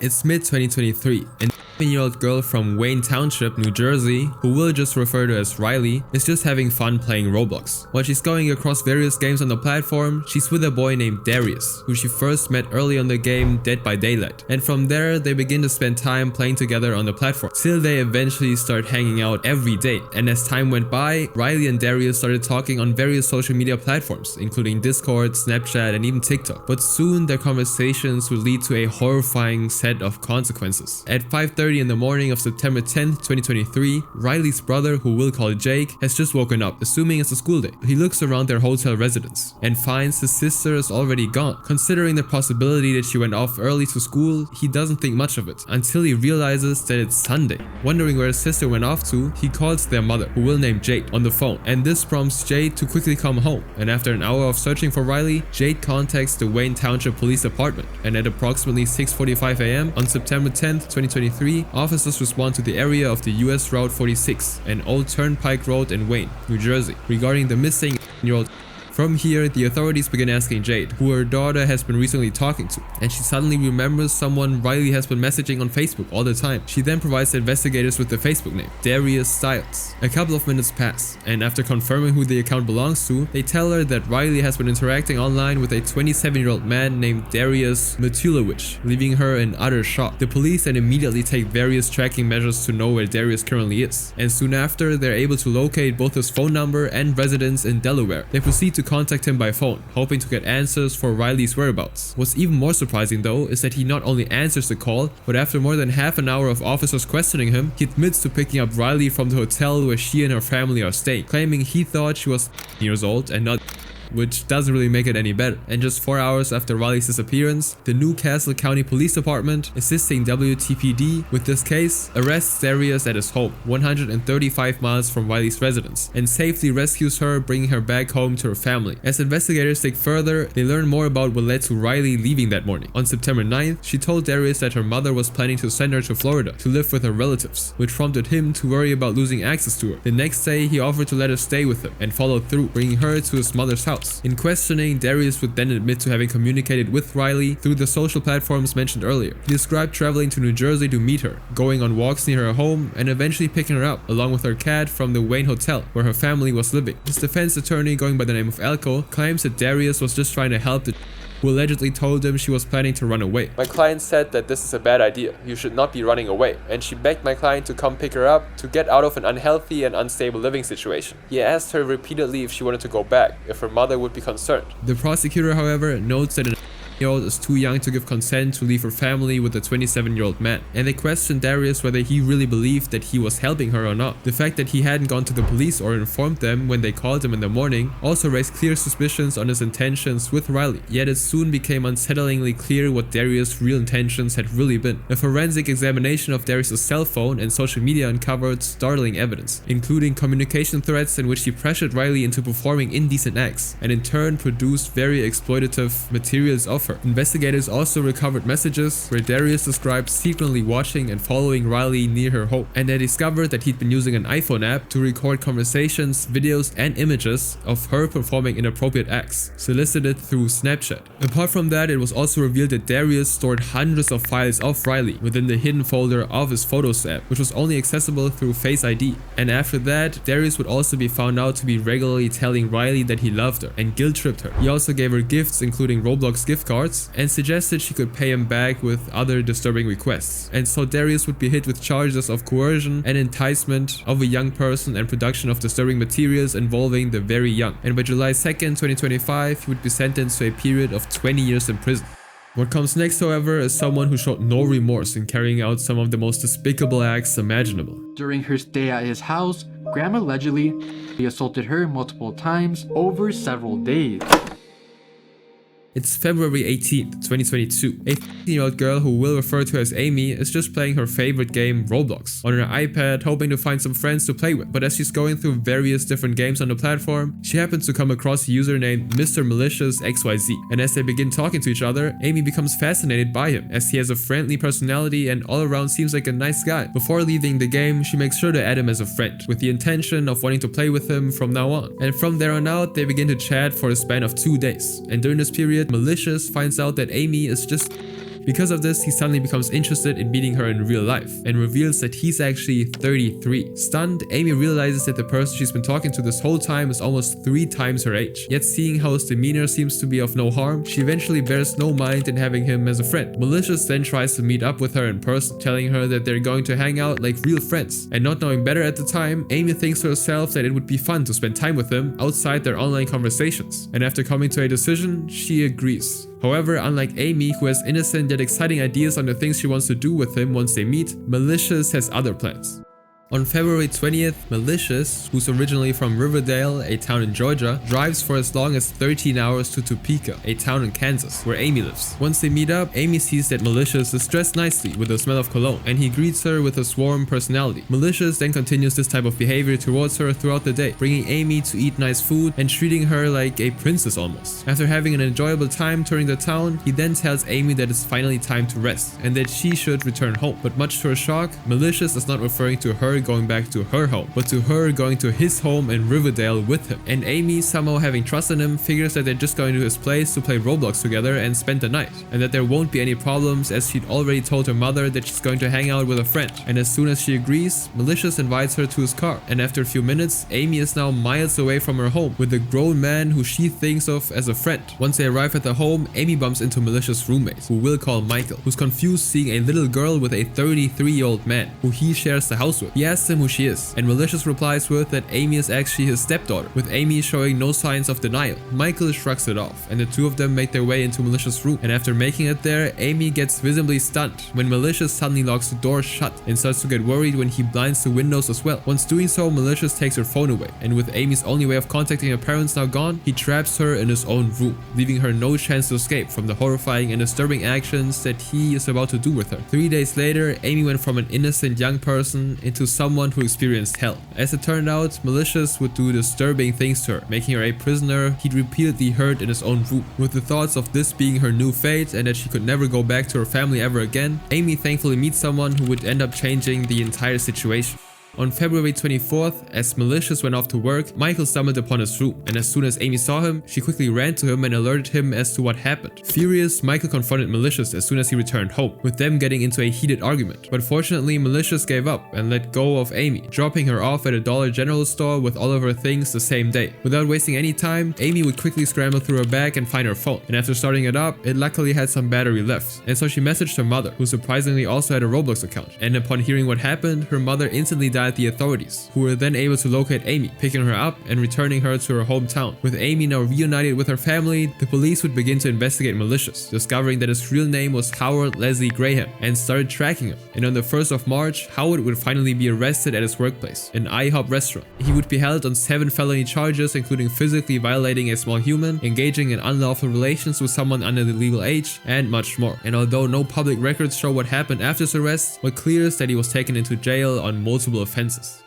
S1: It's mid-2023, and a 17-year-old girl from Wayne Township, New Jersey, who we'll just refer to as Riley, is just having fun playing Roblox. While she's going across various games on the platform, she's with a boy named Darius, who she first met early on the game Dead by Daylight. And from there, they begin to spend time playing together on the platform, till they eventually start hanging out every day. And as time went by, Riley and Darius started talking on various social media platforms, including Discord, Snapchat, and even TikTok. But soon, their conversations would lead to a horrifying set of consequences. At 5:30 in the morning of September 10th, 2023, Riley's brother, who we'll call Jake, has just woken up, assuming it's a school day. He looks around their hotel residence and finds his sister is already gone. Considering the possibility that she went off early to school, he doesn't think much of it, until he realizes that it's Sunday. Wondering where his sister went off to, he calls their mother, who we'll name Jade, on the phone, and this prompts Jade to quickly come home. And after an hour of searching for Riley, Jade contacts the Wayne Township Police Department, and at approximately 6:45 a.m. on September 10th, 2023, officers respond to the area of the US Route 46, an old turnpike road in Wayne, New Jersey, regarding the missing 18-year-old From here, the authorities begin asking Jade, who her daughter has been recently talking to, and she suddenly remembers someone Riley has been messaging on Facebook all the time. She then provides the investigators with the Facebook name, Darius Styles. A couple of minutes pass, and after confirming who the account belongs to, they tell her that Riley has been interacting online with a 27-year-old man named Darius Matulewicz, leaving her in utter shock. The police then immediately take various tracking measures to know where Darius currently is, and soon after, they're able to locate both his phone number and residence in Delaware. They proceed to contact him by phone, hoping to get answers for Riley's whereabouts. What's even more surprising though is that he not only answers the call, but after more than half an hour of officers questioning him, he admits to picking up Riley from the hotel where she and her family are staying, claiming he thought she was years old and not, which doesn't really make it any better. And just 4 hours after Riley's disappearance, the Newcastle County Police Department, assisting WTPD with this case, arrests Darius at his home, 135 miles from Riley's residence, and safely rescues her, bringing her back home to her family. As investigators dig further, they learn more about what led to Riley leaving that morning. On September 9th, she told Darius that her mother was planning to send her to Florida to live with her relatives, which prompted him to worry about losing access to her. The next day, he offered to let her stay with him and followed through, bringing her to his mother's house. In questioning, Darius would then admit to having communicated with Riley through the social platforms mentioned earlier. He described traveling to New Jersey to meet her, going on walks near her home, and eventually picking her up, along with her cat, from the Wayne Hotel, where her family was living. His defense attorney, going by the name of Elko, claims that Darius was just trying to help the who allegedly told him she was planning to run away.
S11: My client said that this is a bad idea, you should not be running away, and she begged my client to come pick her up to get out of an unhealthy and unstable living situation. He asked her repeatedly if she wanted to go back, if her mother would be concerned.
S1: The prosecutor, however, notes that an 18-year-old is too young to give consent to leave her family with a 27-year-old man, and they questioned Darius whether he really believed that he was helping her or not. The fact that he hadn't gone to the police or informed them when they called him in the morning also raised clear suspicions on his intentions with Riley, yet it soon became unsettlingly clear what Darius' real intentions had really been. A forensic examination of Darius' cell phone and social media uncovered startling evidence, including communication threads in which he pressured Riley into performing indecent acts, and in turn produced very exploitative materials of her. Investigators also recovered messages where Darius described secretly watching and following Riley near her home, and they discovered that he'd been using an iPhone app to record conversations, videos, and images of her performing inappropriate acts, solicited through Snapchat. Apart from that, it was also revealed that Darius stored hundreds of files of Riley within the hidden folder of his Photos app, which was only accessible through Face ID. And after that, Darius would also be found out to be regularly telling Riley that he loved her and guilt-tripped her. He also gave her gifts, including Roblox gift cards, and suggested she could pay him back with other disturbing requests. And so Darius would be hit with charges of coercion and enticement of a young person and production of disturbing materials involving the very young. And by July 2nd, 2025, he would be sentenced to a period of 20 years in prison. What comes next, however, is someone who showed no remorse in carrying out some of the most despicable acts imaginable.
S5: During her stay at his house, Graham allegedly assaulted her multiple times over several days.
S1: It's February 18th, 2022. A 15-year-old girl who we'll refer to as Amy is just playing her favorite game, Roblox, on her iPad, hoping to find some friends to play with. But as she's going through various different games on the platform, she happens to come across a user named Mr. Malicious XYZ. And as they begin talking to each other, Amy becomes fascinated by him, as he has a friendly personality and all around seems like a nice guy. Before leaving the game, she makes sure to add him as a friend, with the intention of wanting to play with him from now on. And from there on out, they begin to chat for a span of 2 days. And during this period, Malicious finds out that Amy is just... Because of this, he suddenly becomes interested in meeting her in real life and reveals that he's actually 33. Stunned, Amy realizes that the person she's been talking to this whole time is almost 3 times her age. Yet seeing how his demeanor seems to be of no harm, she eventually bears no mind in having him as a friend. Malicious then tries to meet up with her in person, telling her that they're going to hang out like real friends. And not knowing better at the time, Amy thinks to herself that it would be fun to spend time with him outside their online conversations. And after coming to a decision, she agrees. However, unlike Amy, who has innocent yet exciting ideas on the things she wants to do with him once they meet, Malicious has other plans. On February 20th, Malicious, who's originally from Riverdale, a town in Georgia, drives for as long as 13 hours to Topeka, a town in Kansas, where Amy lives. Once they meet up, Amy sees that Malicious is dressed nicely with the smell of cologne, and he greets her with his warm personality. Malicious then continues this type of behavior towards her throughout the day, bringing Amy to eat nice food and treating her like a princess almost. After having an enjoyable time touring the town, he then tells Amy that it's finally time to rest, and that she should return home. But much to her shock, Malicious is not referring to her her going back to her home, but to her going to his home in Riverdale with him. And Amy, somehow having trust in him, figures that they're just going to his place to play Roblox together and spend the night, and that there won't be any problems as she'd already told her mother that she's going to hang out with a friend. And as soon as she agrees, Malicious invites her to his car, and after a few minutes, Amy is now miles away from her home with a grown man who she thinks of as a friend. Once they arrive at the home, Amy bumps into Malicious' roommate, who we'll call Michael, who's confused seeing a little girl with a 33-year-old man who he shares the house with. He asks him who she is, and Malicious replies with that Amy is actually his stepdaughter, with Amy showing no signs of denial. Michael shrugs it off, and the two of them make their way into Malicious' room, and after making it there, Amy gets visibly stunned when Malicious suddenly locks the door shut and starts to get worried when he blinds the windows as well. Once doing so, Malicious takes her phone away, and with Amy's only way of contacting her parents now gone, he traps her in his own room, leaving her no chance to escape from the horrifying and disturbing actions that he is about to do with her. 3 days later, Amy went from an innocent young person into someone who experienced hell. As it turned out, Malicious would do disturbing things to her, making her a prisoner he'd repeatedly hurt in his own room. With the thoughts of this being her new fate and that she could never go back to her family ever again, Amy thankfully meets someone who would end up changing the entire situation. On February 24th, as Malicious went off to work, Michael stumbled upon his room, and as soon as Amy saw him, she quickly ran to him and alerted him as to what happened. Furious, Michael confronted Malicious as soon as he returned home, with them getting into a heated argument. But fortunately, Malicious gave up and let go of Amy, dropping her off at a Dollar General store with all of her things the same day. Without wasting any time, Amy would quickly scramble through her bag and find her phone, and after starting it up, it luckily had some battery left, and so she messaged her mother, who surprisingly also had a Roblox account. And upon hearing what happened, her mother instantly dialed the authorities, who were then able to locate Amy, picking her up and returning her to her hometown. With Amy now reunited with her family, the police would begin to investigate Malicious, discovering that his real name was Howard Leslie Graham, and started tracking him. And on the 1st of March, Howard would finally be arrested at his workplace, an IHOP restaurant. He would be held on 7 felony charges, including physically violating a small human, engaging in unlawful relations with someone under the legal age, and much more. And although no public records show what happened after his arrest, what clear is that he was taken into jail on multiple offenses.